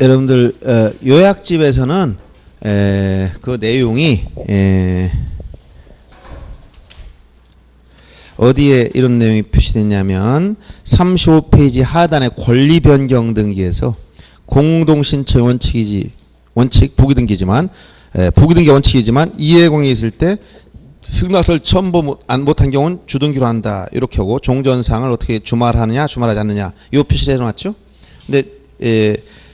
여러분들 요약집에서는 그 내용이 어디에 이런 내용이 표시됐냐면 35페이지 하단에 권리 변경 등기에서 공동신청 원칙 부기등기지만 부기등기 원칙이지만 이해관계 있을 때 승낙서를 첨부 못한 경우는 주등기로 한다 이렇게 하고 종전사항을 어떻게 주말하느냐 주말하지 않느냐 이 표시를 해놨죠. 근데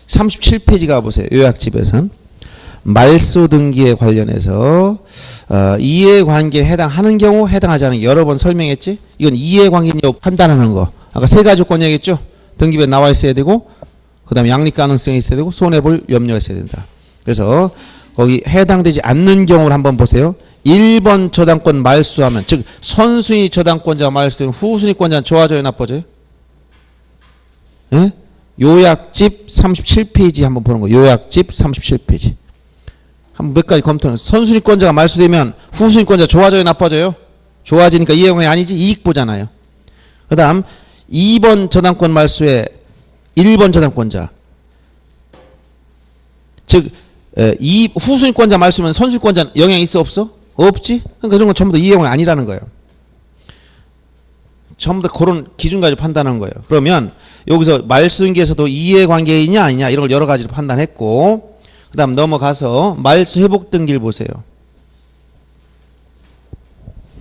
37페이지 가보세요. 요약집에서는 말소 등기에 관련해서 이해관계에 해당하는 경우 해당하지 않은 여러 번 설명했지. 이건 이해관계 여부 판단하는 거. 아까 세 가지 조건 얘기했죠. 등기부에 나와 있어야 되고 그 다음에 양립 가능성이 있어야 되고 손해볼 염려가 있어야 된다. 그래서 거기 해당되지 않는 경우를 한번 보세요. 1번 저당권 말소하면 즉 선순위 저당권자가 말소되면 후순위권자는 좋아져요 나빠져요? 예? 요약집 37페이지 한번 보는 거. 요약집 37페이지. 한번 몇 가지 검토는 선순위권자가 말소되면 후순위권자 좋아져요 나빠져요? 좋아지니까 이해관계 아니지 이익 보잖아요. 그 다음 2번 저당권 말소에 1번 저당권자 즉 이 후순위권자 말소면 선순위권자 영향 있어 없어? 없지? 그러니까 이런 건 전부 다 이해관계 아니라는 거예요. 전부 다 그런 기준 가지고 판단하는 거예요. 그러면 여기서 말소등기에서도 이해관계이냐 아니냐 이런 걸 여러 가지로 판단했고 그 다음 넘어가서 말소 회복 등기를 보세요.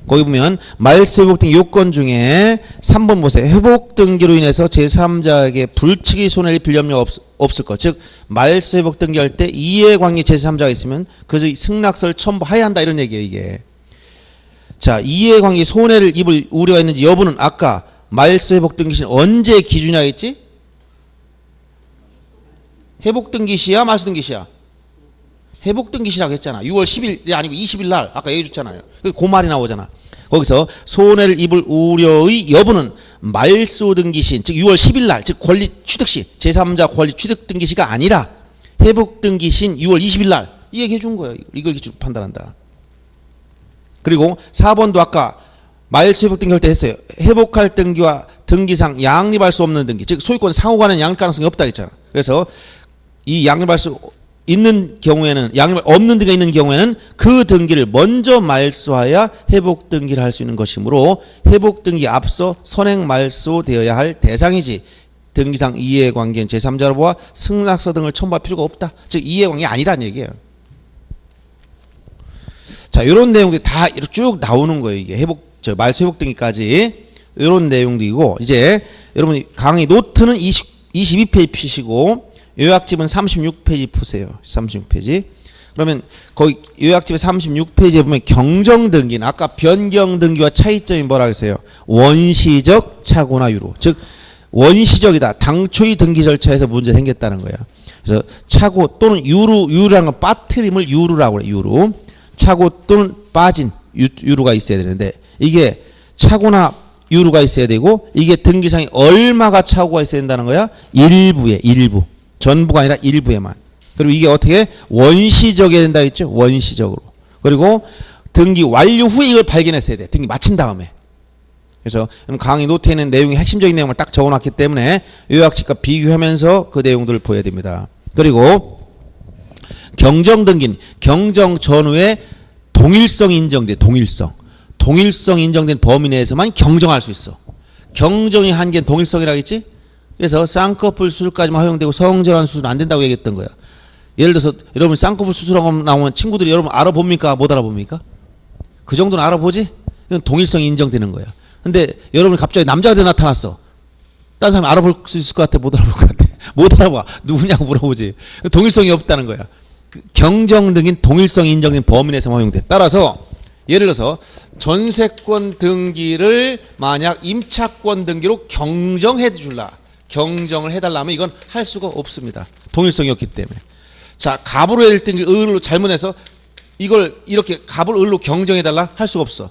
거기 보면 말소 회복 등기 요건 중에 3번 보세요. 회복 등기로 인해서 제3자에게 불치기 손해를 입힐 염려가 없을 것. 즉 말소 회복 등기할 때 이해관계 제3자가 있으면 그저 승낙서를 첨부해야 한다 이런 얘기예요 이게. 자 이해관계 손해를 입을 우려가 있는지 여부는 아까 말소 회복 등기 시는 언제 기준이라 했지? 회복 등기 시야 말소 등기 시야? 회복 등기 시라고 했잖아. 6월 10일이 아니고 20일 날 아까 얘기해 줬잖아요. 그 말이 나오잖아. 거기서 손해를 입을 우려의 여부는 말소 등기 시 즉 6월 10일 날 즉 권리 취득 시 제3자 권리 취득 등기 시가 아니라 회복 등기 시인 6월 20일 날 이 얘기해 준 거예요. 이걸 기준으로 판단한다. 그리고 4번도 아까 말소 회복 등기 할 때 했어요. 회복할 등기와 등기상 양립할 수 없는 등기 즉 소유권 상호간의 양립 가능성이 없다 했잖아. 그래서 이 양립할 수 있는 경우에는 양립 없는 등기가 있는 경우에는 그 등기를 먼저 말소하여 회복 등기를 할 수 있는 것이므로 회복 등기 앞서 선행 말소되어야 할 대상이지 등기상 이해관계는 제3자로 보아 승낙서 등을 첨부할 필요가 없다. 즉 이해관계 아니라는 얘기예요. 자 이런 내용들이 다 이렇게 쭉 나오는 거예요. 이게 말소 회복 등기까지 이런 내용들이고 이제 여러분이 강의 노트는 22페이지 피시고 요약집은 36페이지 푸세요. 36페이지. 그러면 거기 요약집의 36페이지에 보면 경정등기는 아까 변경등기와 차이점이 뭐라고 했어요? 원시적 착오나 유로. 즉 원시적이다. 당초의 등기 절차에서 문제 생겼다는 거예요. 그래서 착오 또는 유루라는 건 빠트림을 유루라고 그래요. 유루. 착오 또는 빠진 유루가 있어야 되는데 이게 착오나 유루가 있어야 되고 이게 등기상에 얼마가 착오가 있어야 된다는 거야? 일부. 전부가 아니라 일부에만. 그리고 이게 어떻게 원시적이어야 된다 했죠? 원시적으로. 그리고 등기 완료 후에 이걸 발견했어야 돼. 등기 마친 다음에. 그래서 강의 노트에 있는 내용의 핵심적인 내용을 딱 적어놨기 때문에 요약집과 비교하면서 그 내용들을 보여야 됩니다. 그리고 경정등기는 경정 전후에 동일성이 인정돼. 동일성 인정된 범위 내에서만 경정할 수 있어. 경정의 한계는 동일성이라고 했지? 그래서 쌍꺼풀 수술까지만 허용되고 성전환 수술은 안 된다고 얘기했던 거야. 예를 들어서 여러분 쌍꺼풀 수술하고 나오면 친구들이 여러분 알아봅니까? 못 알아봅니까? 그 정도는 알아보지? 이건 동일성이 인정되는 거야. 근데 여러분이 갑자기 남자가 나타났어. 다른 사람이 알아볼 수 있을 것 같아? 못 알아볼 것 같아? 못 알아봐. 누구냐고 물어보지. 동일성이 없다는 거야. 경정 등인 동일성이 인정된 범위 내에서만 허용돼. 따라서 예를 들어서 전세권 등기를 만약 임차권 등기로 경정해 줄라. 경정을 해달라면 이건 할 수가 없습니다. 동일성이 없기 때문에. 자, 갑으로 해야 될 등기를 을로 잘못해서 이걸 이렇게 갑을 을로 경정해달라 할 수가 없어.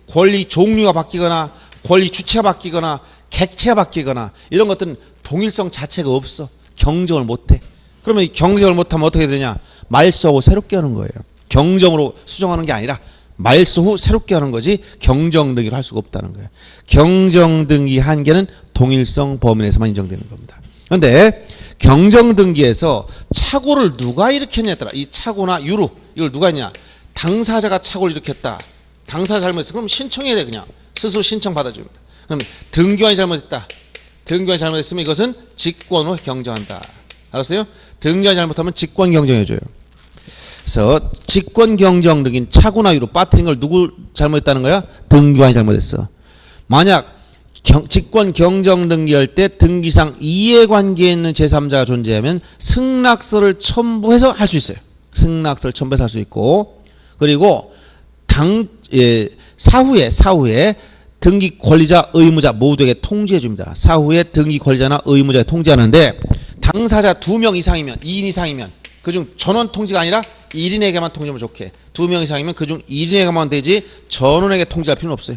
권리 종류가 바뀌거나 권리 주체가 바뀌거나 객체가 바뀌거나 이런 것들은 동일성 자체가 없어. 경정을 못해. 그러면 경정을 못하면 어떻게 되냐? 말소하고 새롭게 하는 거예요. 경정으로 수정하는 게 아니라 말소 후 새롭게 하는 거지 경정등기를 할 수가 없다는 거예요. 경정등기 한계는 동일성 범위 내에서만 인정되는 겁니다. 그런데 경정등기에서 착오를 누가 일으켰냐에 따라 이 착오나 유루 이걸 누가 했냐, 당사자가 착오를 일으켰다. 당사자 잘못했어. 그럼 신청해야 돼. 그냥 스스로 신청 받아줍니다. 그럼 등기관이 잘못했다. 등기관이 잘못했으면 이것은 직권으로 경정한다. 알았어요? 등기관이 잘못하면 직권 경정해줘요. 그래서 직권 경정 등인 착오나 유루 빠뜨린 걸 누구 잘못했다는 거야? 등기관이 잘못했어. 만약 직권 경정 등기할 때 등기상 이해관계에 있는 제3자가 존재하면 승낙서를 첨부해서 할 수 있어요. 승낙서를 첨부해서 할 수 있고, 그리고 사후에 등기 권리자 의무자 모두에게 통지해 줍니다. 사후에 등기 권리자나 의무자에 통지하는데 당사자 2명 이상이면 2인 이상이면 그중 전원 통지가 아니라 1인에게만 통지하면 좋게, 2명 이상이면 그중 1인에게만 되지 전원에게 통지할 필요는 없어요.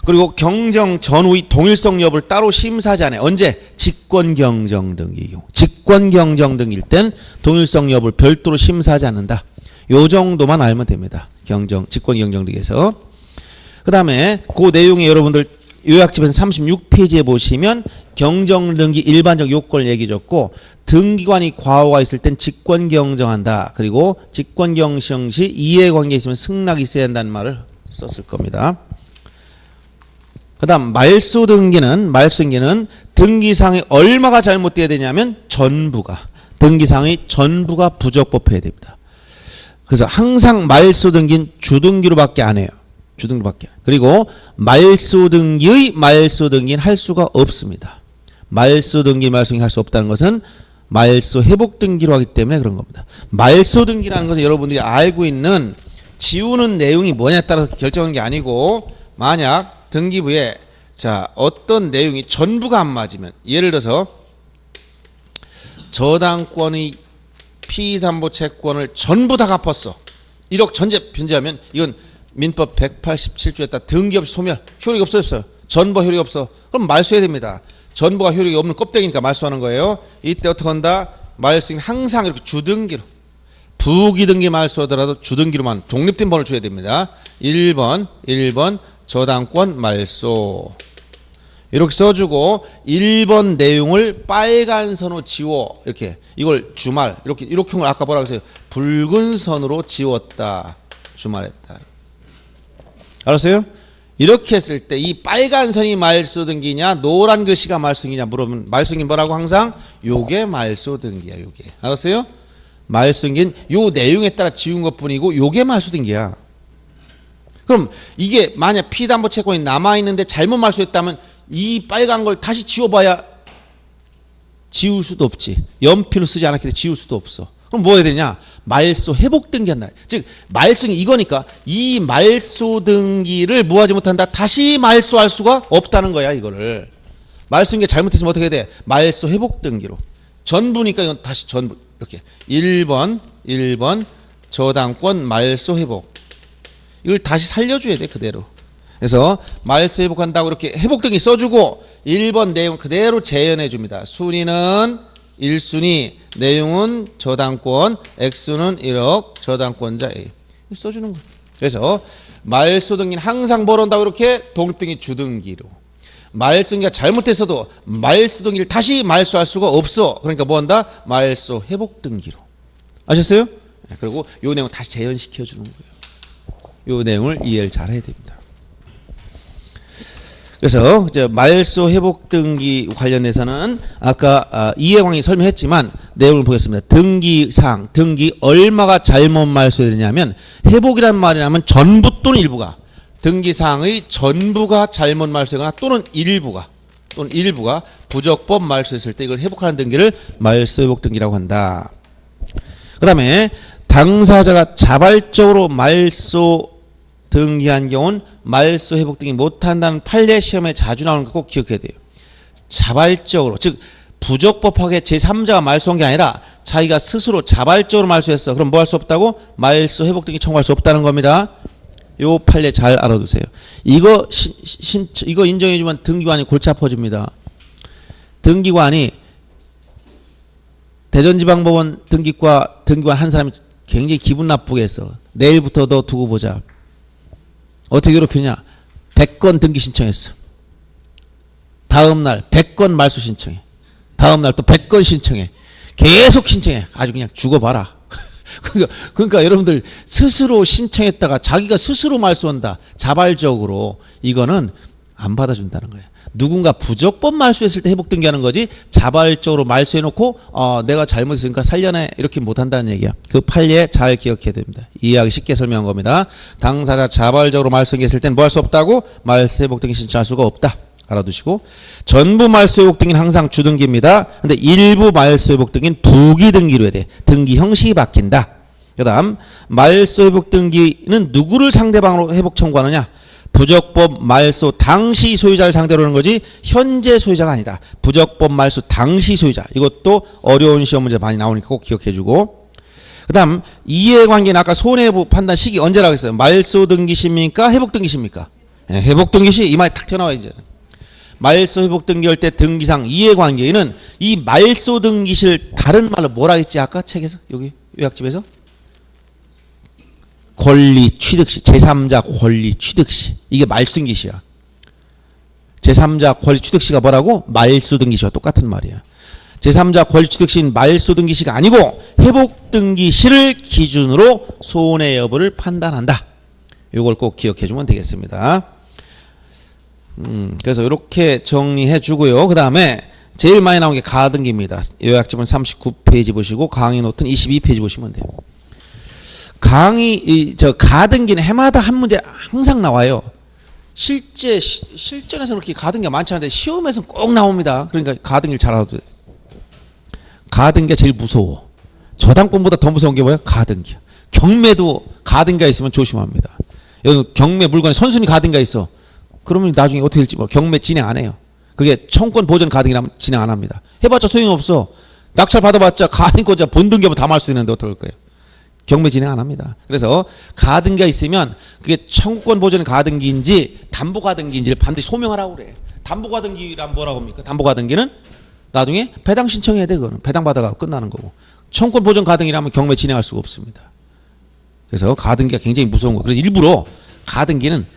그리고 경정 전후의 동일성 여부를 따로 심사하지 않아요. 언제? 직권 경정 등기 경우. 직권 경정 등기일 땐 동일성 여부를 별도로 심사하지 않는다. 요 정도만 알면 됩니다. 직권 경정 등기에서. 그 다음에 그 내용에 여러분들 요약집에서 36페이지에 보시면 경정 등기 일반적 요건을 얘기 줬고, 등기관이 과오가 있을 땐 직권 경정한다. 그리고 직권 경정 시 이해관계 있으면 승낙이 있어야 한다는 말을 썼을 겁니다. 그 다음 말소 등기는 등기상이 얼마가 잘못돼야 되냐면 등기상의 전부가 부적법해야 됩니다. 그래서 항상 말소 등기는 주등기로밖에 안 해요. 주등기로밖에. 그리고 말소 등기는 할 수가 없습니다. 말소 등기는 할 수 없다는 것은 말소 회복 등기로 하기 때문에 그런 겁니다. 말소 등기라는 것은 여러분들이 알고 있는 지우는 내용이 뭐냐에 따라서 결정한 게 아니고, 만약 등기부에 어떤 내용이 전부가 안 맞으면, 예를 들어서 저당권의 피담보 채권을 전부 다 갚았어. 1억 전제 변제하면 이건 민법 187조에 따라 등기 없이 소멸, 효력이 없어졌어요. 전부 효력이 없어. 그럼 말소해야 됩니다. 전부가 효력이 없는 껍데기니까 말소하는 거예요. 이때 어떻게 한다? 말소는 항상 이렇게 주등기로, 부기등기 말소하더라도 주등기로만 독립된 번호를 줘야 됩니다. 1번 저당권 말소 이렇게 써주고, 1번 내용을 빨간 선으로 지워, 이렇게 이걸 주말 이렇게 걸 아까 뭐라고 했어요? 붉은 선으로 지웠다. 주말했다. 알았어요? 이렇게 했을 때 이 빨간 선이 말소 등기냐 노란 글씨가 말소 등기냐 물으면 말소 등기는 뭐라고? 항상 요게 말소 등기야. 요게. 알았어요? 말소 등기는 요 내용에 따라 지운 것뿐이고 요게 말소 등기야. 그럼 이게 만약 피담보 채권이 남아있는데 잘못 말소했다면 이 빨간 걸 다시 지워봐야 지울 수도 없지. 연필로 쓰지 않았기 때문에 지울 수도 없어. 그럼 뭐 해야 되냐? 말소 회복 등기한다. 즉 말소 등기 이거니까 이 말소 등기를 무하지 못한다. 다시 말소할 수가 없다는 거야. 이거를 말소 등기 잘못했으면 어떻게 해야 돼? 말소 회복 등기로. 전부니까 이건 다시 전부 이렇게 1번 저당권 말소 회복. 이걸 다시 살려줘야 돼. 그대로. 그래서 말소 회복한다고 이렇게 회복 등기 써주고 1번 내용 그대로 재현해 줍니다. 순위는 1순위, 내용은 저당권, 액수는 1억, 저당권자 A. 써주는 거예요. 그래서 말소 등기는 항상 뭘 한다고 이렇게 독립등기 주등기로. 말소 등기가 잘못했어도 말소 등기를 다시 말소할 수가 없어. 그러니까 뭐 한다? 말소 회복 등기로. 아셨어요? 그리고 요 내용 다시 재현시켜 주는 거예요. 요 내용을 이해를 잘 해야 됩니다. 그래서 이제 말소 회복 등기 관련해서는 아까 이해광이 설명했지만 내용을 보겠습니다. 등기사항, 등기 얼마가 잘못 말소해야 되냐면 회복이란 말이라면 전부 또는 일부가, 등기사항의 전부가 잘못 말소하거나 또는 일부가 부적법 말소했을 때 이걸 회복하는 등기를 말소 회복 등기라고 한다. 그 다음에 당사자가 자발적으로 말소 등기한 경우는 말소 회복 등기 못한다는 판례 시험에 자주 나오는 거 꼭 기억해야 돼요. 자발적으로, 즉 부적법하게 제3자가 말소한 게 아니라 자기가 스스로 자발적으로 말소했어. 그럼 뭐 할 수 없다고? 말소 회복 등기 청구할 수 없다는 겁니다. 요 판례 잘 알아두세요. 이거 이거 인정해주면 등기관이 골치 아파집니다. 등기관이 대전지방법원 등기관 한 사람이 굉장히 기분 나쁘게 했어. 내일부터 너 두고 보자. 어떻게 괴롭히냐? 100건 등기 신청했어. 다음날 100건 말소 신청해. 다음날 또 100건 신청해. 계속 신청해. 아주 그냥 죽어봐라. 그러니까 여러분들 스스로 신청했다가 자기가 스스로 말소한다. 자발적으로 이거는 안 받아준다는 거예요. 누군가 부적법 말소했을 때 회복등기하는 거지 자발적으로 말소해놓고 내가 잘못했으니까 살려내 이렇게 못한다는 얘기야. 그 판례 잘 기억해야 됩니다. 이해하기 쉽게 설명한 겁니다. 당사자 자발적으로 말소했을 때는 뭐 할 수 없다고? 말소 회복등기 신청할 수가 없다. 알아두시고 전부 말소 회복등기는 항상 주등기입니다. 근데 일부 말소 회복등기는 부기등기로 해야 돼. 등기 형식이 바뀐다. 그 다음 말소 회복등기는 누구를 상대방으로 회복 청구하느냐? 부적법 말소 당시 소유자를 상대로 하는 거지 현재 소유자가 아니다. 부적법 말소 당시 소유자. 이것도 어려운 시험 문제 많이 나오니까 꼭 기억해주고. 그 다음 이해관계는 아까 손해부 판단 시기 언제라고 했어요? 말소 등기시입니까? 회복 등기시입니까? 네, 회복 등기시. 이 말이 탁 튀어나와 이제. 말소 회복 등기할 때 등기상 이해관계는 이 말소 등기시를 다른 말로 뭐라 했지 아까 책에서 여기 요약집에서? 권리 취득시, 제3자 권리 취득시. 이게 말소등기시야. 제3자 권리 취득시가 뭐라고? 말소등기시와 똑같은 말이야. 제3자 권리 취득시인 말소등기시가 아니고 회복등기시를 기준으로 손해 여부를 판단한다. 이걸 꼭 기억해 주면 되겠습니다. 그래서 이렇게 정리해 주고요. 그 다음에 제일 많이 나온 게 가등기입니다. 요약집은 39페이지 보시고 강의 노트는 22페이지 보시면 돼요. 가등기는 해마다 한 문제 항상 나와요. 실전에서 그렇게 가등기가 많지 않은데 시험에서는 꼭 나옵니다. 그러니까 가등기를 잘 알아도 돼. 가등기가 제일 무서워. 저당권보다 더 무서운 게 뭐야? 가등기야. 경매도 가등기가 있으면 조심합니다. 여기 경매 물건에 선순위 가등기가 있어. 그러면 나중에 어떻게 될지 경매 진행 안 해요. 그게 청권 보전 가등기라면 진행 안 합니다. 해봤자 소용없어. 낙찰 받아봤자 가등기자 본등기하면 다 말 수 있는데 어떡할 거예요? 경매 진행 안 합니다. 그래서 가등기가 있으면 그게 청구권 보전 가등기인지 담보 가등기인지를 반드시 소명하라고 그래. 담보 가등기란 뭐라고 합니까? 담보 가등기는 나중에 배당 신청해야 돼. 그거는 배당 받아가 끝나는 거고. 청구권 보전 가등기라면 경매 진행할 수가 없습니다. 그래서 가등기가 굉장히 무서운 거예요. 그래서 일부러 가등기는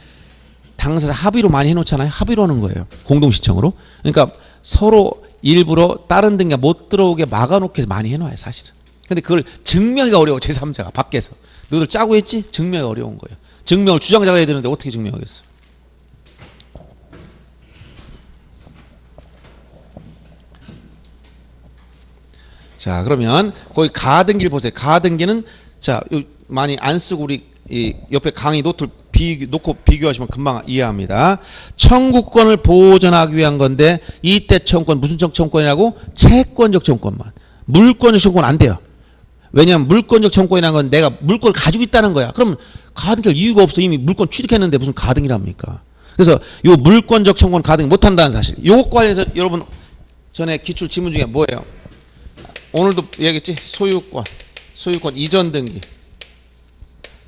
당사자 합의로 많이 해놓잖아요. 합의로 하는 거예요. 공동시청으로. 그러니까 서로 일부러 다른 등기가 못 들어오게 막아놓게 많이 해놔요. 사실은. 근데 그걸 증명하기가 어려워. 제3자가 밖에서. 너희들 짜고 했지? 증명이 어려운 거예요. 증명을 주장자가 해야 되는데 어떻게 증명하겠어? 자, 그러면 거기 가등기를 보세요. 가등기는 자, 많이 안 쓰고 우리 이 옆에 강의 노트를 놓고 비교하시면 금방 이해합니다. 청구권을 보존하기 위한 건데 이때 청구권 무슨 청구권이라고? 채권적 청구권만. 물권적 청구권 안 돼요. 왜냐하면 물권적 청구권이라는 건 내가 물권을 가지고 있다는 거야. 그럼 가등기할 이유가 없어. 이미 물권 취득했는데 무슨 가등기랍니까? 그래서 이 물권적 청구권 가등기 못한다는 사실. 요것 관련해서 여러분 전에 기출 지문 중에 뭐예요? 오늘도 얘기했지? 소유권 이전 등기.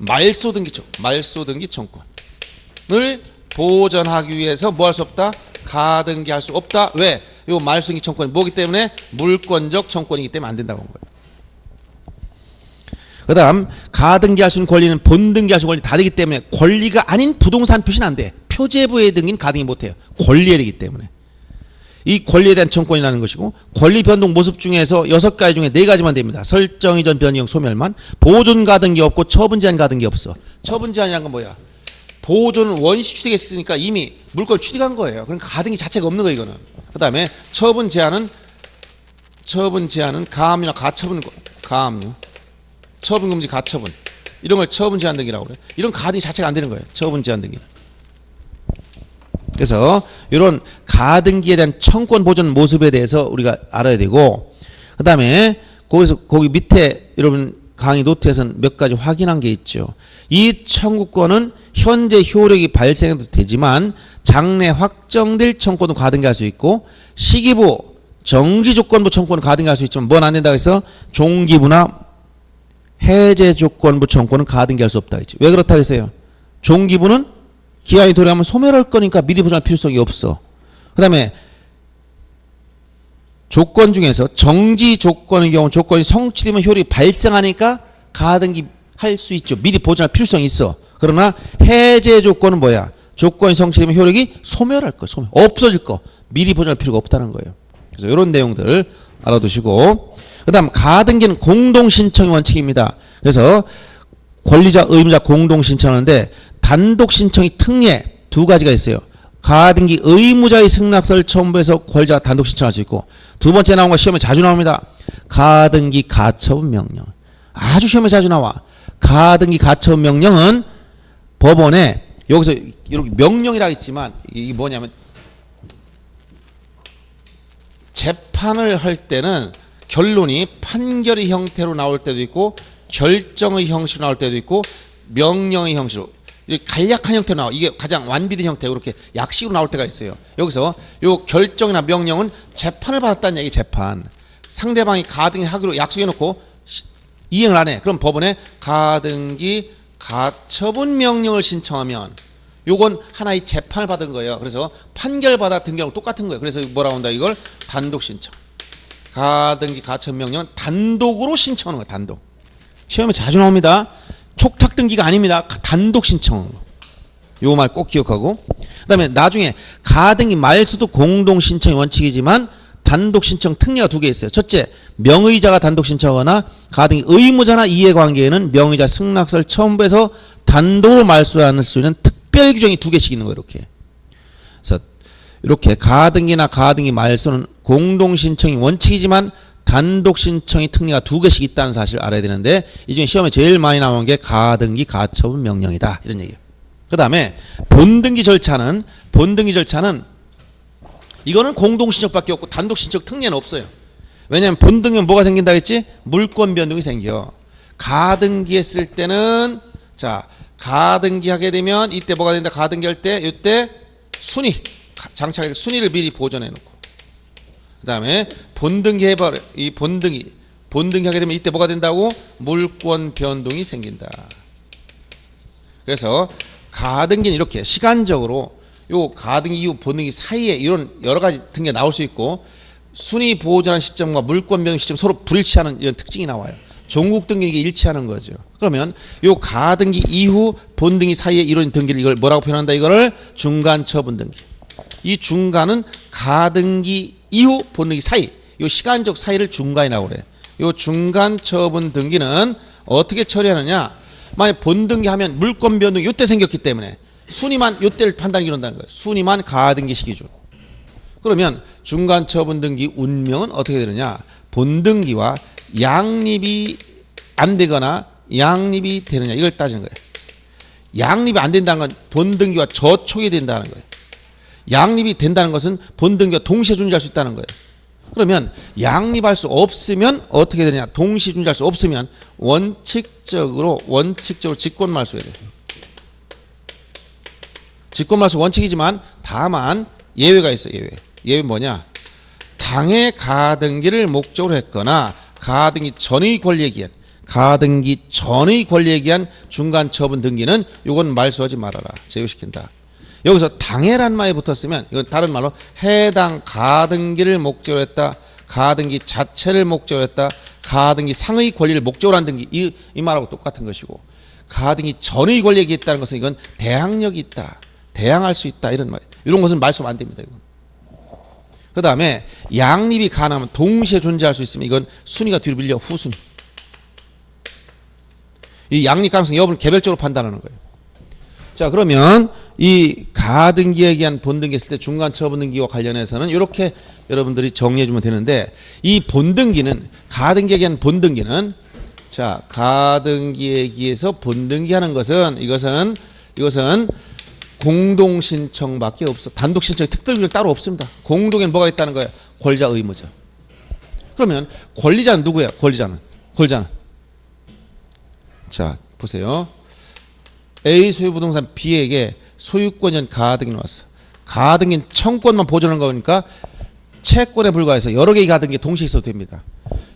말소등기 청구권을 보전하기 위해서 뭐 할 수 없다? 가등기 할 수 없다. 왜? 요 말소등기 청구권이 뭐기 때문에? 물권적 청구권이기 때문에 안 된다고 한 거예요. 그 다음 가등기 할 수 있는 권리는 본등기 할 수 있는 권리 다 되기 때문에 권리가 아닌 부동산 표시는 안 돼. 표제부의 등기는 가등기 못해요. 권리에 되기 때문에. 이 권리에 대한 청구권이라는 것이고 권리 변동 모습 중에서 6가지 중에 4가지만 됩니다. 설정 이전 변경 소멸만. 보존 가등기 없고 처분 제한 가등기 없어. 처분 제한이란 건 뭐야? 보존은 원시 취득했으니까 이미 물건 취득한 거예요. 그러니까 가등기 자체가 없는 거예요. 이거는. 그 다음에 처분 제한은 가압류나 가처분, 가압류, 처분금지 가처분 이런 걸 처분 제한 등기라고 그래요. 이런 가등기 자체가 안 되는 거예요. 처분 제한 등기는. 그래서 이런 가등기에 대한 청구권 보존 모습에 대해서 우리가 알아야 되고, 그 다음에 거기 밑에 여러분 강의 노트에서는 몇 가지 확인한 게 있죠. 이 청구권은 현재 효력이 발생해도 되지만 장래 확정될 청구권도 가등기할 수 있고 시기부 정지조건부 청구권은 가등기할 수 있지만 뭔 안 된다고 해서 종기부나 해제조건부 청구권은 가등기할 수 없다 했죠. 왜 그렇다고 했어요? 종기부는 기한이 도래하면 소멸할 거니까 미리 보존할 필요성이 없어. 그 다음에 조건 중에서 정지 조건의 경우 조건이 성취되면 효력이 발생하니까 가등기 할 수 있죠. 미리 보존할 필요성이 있어. 그러나 해제 조건은 뭐야? 조건이 성취되면 효력이 소멸할 거, 없어질 거. 미리 보존할 필요가 없다는 거예요. 그래서 이런 내용들 알아두시고, 그 다음 가등기는 공동신청의 원칙입니다. 그래서 권리자, 의무자 공동신청하는데 단독 신청이 특례 두 가지가 있어요. 가등기 의무자의 승낙서를 첨부해서 권리자가 단독 신청할 수 있고, 두 번째 나온 거 시험에 자주 나옵니다. 가등기 가처분 명령. 아주 시험에 자주 나와. 가등기 가처분 명령은 법원에 여기서 이렇게 명령이라고 했지만 이게 뭐냐면 재판을 할 때는 결론이 판결의 형태로 나올 때도 있고 결정의 형식으로 나올 때도 있고 명령의 형식으로 이렇게 간략한 형태로 나와. 이게 가장 완비된 형태로 이렇게 약식으로 나올 때가 있어요. 여기서 요 결정이나 명령은 재판을 받았다는 얘기. 재판 상대방이 가등기 하기로 약속해놓고 이행을 안 해. 그럼 법원에 가등기 가처분 명령을 신청하면 요건 하나의 재판을 받은 거예요. 그래서 판결받아 등기하고 똑같은 거예요. 그래서 뭐라고 한다, 이걸 단독 신청. 가등기 가처분 명령은 단독으로 신청하는 거예요. 단독. 시험에 자주 나옵니다. 촉탁 등기가 아닙니다. 단독 신청. 요 말 꼭 기억하고, 그 다음에 나중에 가등기 말소도 공동 신청의 원칙이지만 단독 신청 특례가 두 개 있어요. 첫째, 명의자가 단독 신청하거나 가등기 의무자나 이해관계에는 명의자 승낙서를 첨부해서 단독으로 말소할 수 있는 특별 규정이 두 개씩 있는 거예요. 이렇게. 그래서 이렇게 가등기나 가등기 말소는 공동 신청이 원칙이지만 단독 신청의 특례가 두 개씩 있다는 사실을 알아야 되는데, 이 중에 시험에 제일 많이 나온 게 가등기 가처분 명령이다, 이런 얘기예요. 그 다음에 본등기 절차는 이거는 공동 신청밖에 없고 단독 신청 특례는 없어요. 왜냐하면 본등기는 뭐가 생긴다 했지? 물권 변동이 생겨. 가등기 했을 때는, 자, 가등기 하게 되면 이때 뭐가 된다? 가등기 할 때 이때 순위 장착할 때 순위를 미리 보존해 놓고, 그 다음에 본등기 해버려. 이 본등기 하게 되면 이때 뭐가 된다고? 물권 변동이 생긴다. 그래서 가등기는 이렇게 시간적으로 요 가등기 이후 본등기 사이에 이런 여러 가지 등기가 나올 수 있고, 순위 보존한 시점과 물권 변동 시점 서로 불일치하는 이런 특징이 나와요. 종국 등기 이게 일치하는 거죠. 그러면 요 가등기 이후 본등기 사이에 이런 등기를 이걸 뭐라고 표현한다? 이거를 중간 처분 등기. 이 중간은 가등기 이후 본등기 사이, 요 시간적 사이를 중간이라고 그래. 요 중간 처분 등기는 어떻게 처리하느냐? 만약 본등기 하면 물권 변동이 요때 생겼기 때문에 순위만 요때를 판단하기 이런다는 거예요. 순위만 가등기 시기준. 그러면 중간 처분 등기 운명은 어떻게 되느냐? 본등기와 양립이 안 되거나 양립이 되느냐, 이걸 따지는 거예요. 양립이 안 된다는 건 본등기와 저촉이 된다는 거예요. 양립이 된다는 것은 본등기와 동시에 존재할 수 있다는 거예요. 그러면 양립할 수 없으면 어떻게 되느냐? 동시에 존재할 수 없으면 원칙적으로 직권말소해야 돼요. 직권말소 원칙이지만 다만 예외가 있어요. 예외 뭐냐? 당해 가등기를 목적으로 했거나 가등기 전의 권리에 기한 중간 처분 등기는 이건 말소하지 말아라. 제외시킨다. 여기서 당해란 말이 붙었으면 이건 다른 말로 해당 가등기를 목적으로 했다, 가등기 자체를 목적으로 했다, 가등기 상의 권리를 목적으로 한 등기, 이 말하고 똑같은 것이고, 가등기 전의 권리에 기했다는 것은 이건 대항력이 있다, 대항할 수 있다, 이런 말이에요. 이런 것은 말소하면 안 됩니다. 이건. 그 다음에 양립이 가능하면 동시에 존재할 수 있으면 이건 순위가 뒤로 밀려 후순위. 이 양립 가능성 여부를 개별적으로 판단하는 거예요. 자, 그러면 이 가등기에 기한 본등기 했을 때 중간 처분 등기와 관련해서는 이렇게 여러분들이 정리해 주면 되는데, 이 본등기는, 가등기에 기한 본등기는, 자, 가등기에 기해서 본등기 하는 것은 이것은 공동 신청밖에 없어. 단독 신청이 특별 규정 따로 없습니다. 공동에는 뭐가 있다는 거예요? 권리자, 의무자. 그러면 권리자는 누구예요? 권리자는. 자, 보세요. A 소유부동산 B에게 소유권전 가등기 나왔어. 가등기는 청권만 보존하는 거니까 채권에 불과해서 여러 개의 가등기 동시에 있어도 됩니다.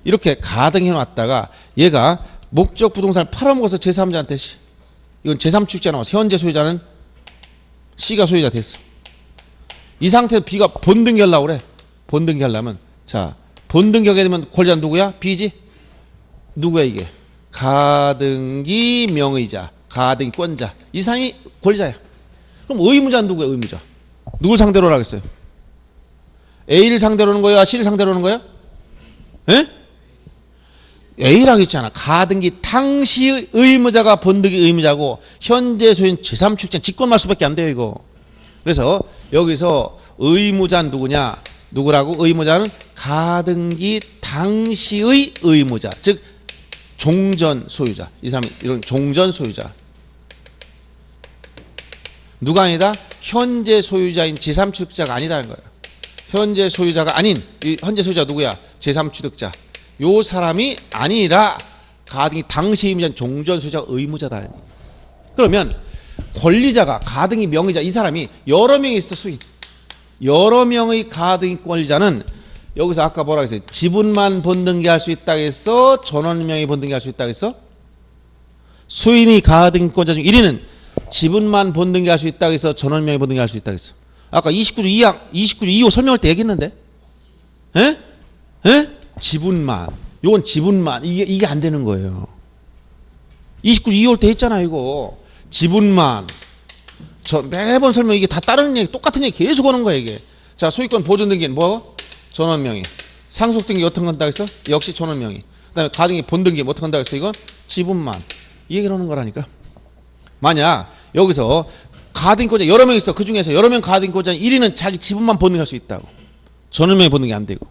이렇게 가등기 해놨다가 얘가 목적 부동산을 팔아먹어서 제3자한테, 이건 제3축자 나와서 현재 소유자는 C가 소유자 됐어. 이 상태에서 B가 본등기 하려고 그래. 본등기 하려면, 자, 본등기 하게 되면 권리자는 누구야? B지? 누구야 이게? 가등기 명의자, 가등기 권자, 이 사람이 권리자야. 그럼 의무자는 누구야? 의무자. 누굴 상대로 하겠어요? A를 상대로 하는 거야? C를 상대로 하는 거야? 에? A라고 했잖아. 가등기 당시 의무자가 본등기 의무자고 현재 소유는 제3축자 직권말소밖에 안 돼요 이거. 그래서 여기서 의무자는 누구냐? 누구라고? 의무자는 가등기 당시의 의무자, 즉 종전 소유자. 이 사람이 이런 종전 소유자. 누가 아니다? 현재 소유자인 제3취득자가 아니라는 거예요. 현재 소유자가 아닌 이 현재 소유자 누구야? 제3취득자. 요 사람이 아니라 가등기 당시 의무자인 종전 소유자가 의무자다. 그러면 권리자가 가등기 명의자 이 사람이 여러 명이 있어 수인. 여러 명의 가등기 권리자는 여기서 아까 뭐라 했어요? 지분만 본등기할 수 있다고 했어? 전원명의 본등기할 수 있다고 했어? 수인이 가등기권자 중 1위는 지분만 본등기할 수 있다고 해서 전원명의 본등기할 수 있다고 했어. 아까 29조 2호 설명할 때 얘기했는데. 에? 에? 지분만. 요건 지분만. 이게 안 되는 거예요. 29조 2호 때 했잖아 이거. 지분만. 매번 설명 이게 다 다른 얘기 똑같은 얘기 계속 오는 거야 이게. 자, 소유권 보존 등기는 뭐하고? 전원명의. 상속 등기 어떻게 한다고 했어? 역시 전원명의. 그다음에 가등기 본등기 뭐 어떻게 한다고 했어? 이건 지분만. 이 얘기를 하는 거라니까. 만약 여기서 가등기권자 여러 명 있어. 그 중에서 여러 명 가등기권자 1위는 자기 지분만 본등기할 수 있다고. 전원명의 본등기 안 되고.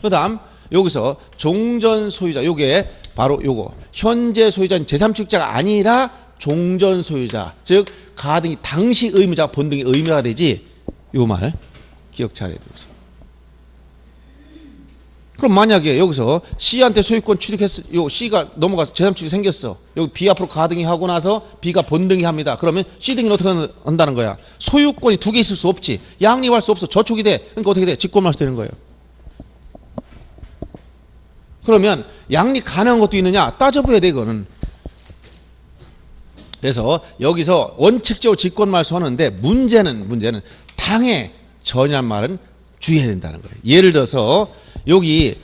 그다음 여기서 종전 소유자 요게 바로 요거. 현재 소유자는 제3취득자가 아니라 종전 소유자. 즉 가등기 당시 의무자가 본등기 의무자가 되지. 요 말 기억 잘해야 돼요. 그럼 만약에 여기서 C한테 소유권 취득했어. 요 C가 넘어가서 제3취득이 생겼어. 여기 B 앞으로 가등기 하고 나서 B가 본등기 합니다. 그러면 C 등기는 어떻게 한다는 거야? 소유권이 두 개 있을 수 없지. 양립할 수 없어. 저촉이 돼. 그러니까 어떻게 돼? 직권말소 되는 거예요. 그러면 양립 가능한 것도 있느냐? 따져봐야 돼 이거는. 그래서 여기서 원칙적으로 직권말소 하는데 문제는 당해 전이란 말은 주의해야 된다는 거예요. 예를 들어서 여기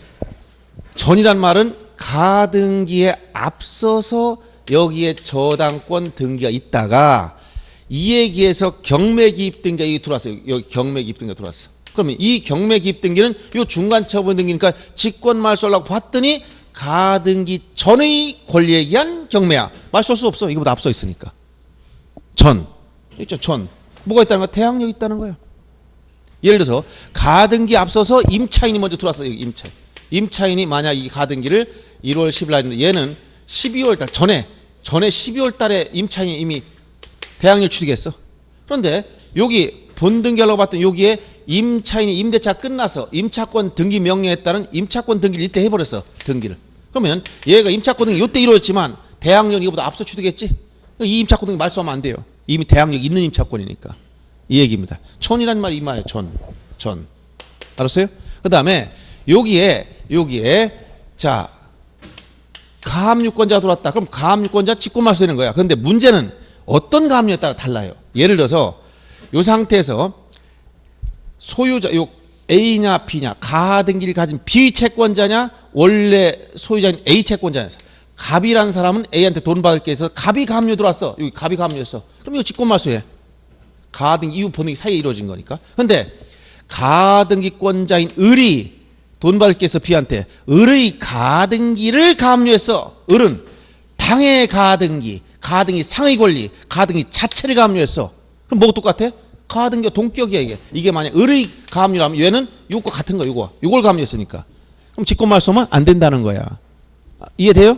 전이란 말은 가등기에 앞서서 여기에 저당권 등기가 있다가 이에 기해서 경매기입 등기가 여기 들어왔어요. 여기 경매기입 등기가 들어왔어. 그러면 이 경매기입 등기는 요 중간 처분 등기니까 직권말소하려고 봤더니 가등기 전의 권리에 의한 경매야. 말소할 수 없어. 이거보다 앞서 있으니까. 전. 있죠. 전. 뭐가 있다는 거야? 대항력이 있다는 거예요. 예를 들어서 가등기 앞서서 임차인이 먼저 들어왔어요. 여기 임차인. 임차인이 만약 이 가등기를 1월 10일 날 했는데 얘는 12월 달 전에 12월 달에 임차인이 이미 대항력 취득했어. 그런데 여기 본등기하려고 봤더니 여기에 임차인이 임대차 끝나서 임차권 등기 명령에 따른 임차권 등기를 이때 해버렸어. 등기를. 그러면 얘가 임차권 등기 이때 이루어졌지만 대항력 이거보다 앞서 취득했지. 이 임차권 등기 말소하면 안 돼요. 이미 대항력 있는 임차권이니까. 이 얘기입니다. 천이라는 말이 이 말이에요. 전. 알았어요? 그 다음에 여기에 자 가압유권자 들어왔다. 그럼 가압유권자 직권말소 되는 거야. 그런데 문제는 어떤 가압류에 따라 달라요. 예를 들어서 이 상태에서 소유자 요 A냐 B냐 가등기를 가진 B 채권자냐 원래 소유자인 A 채권자냐. 갑이라는 사람은 A한테 돈 받을 게 있어서 갑이 가압류 들어왔어. 여기 갑이 가압류였어. 그럼 이거 직권말소해. 가등기 이후 본등기 사이에 이루어진 거니까. 근데 가등기권자인 을이 돈 받을 게 있어 B한테. 을의 가등기를 가압류했어. 을은 당해 가등기 상의 권리, 가등기 자체를 가압류했어. 그럼 뭐가 똑같아? 가등기가 동격이야 이게. 이게 만약 을의 가압류라면 얘는 이것과 같은 거야. 이걸 가압류했으니까. 그럼 직권말소하면 안 된다는 거야. 이해돼요?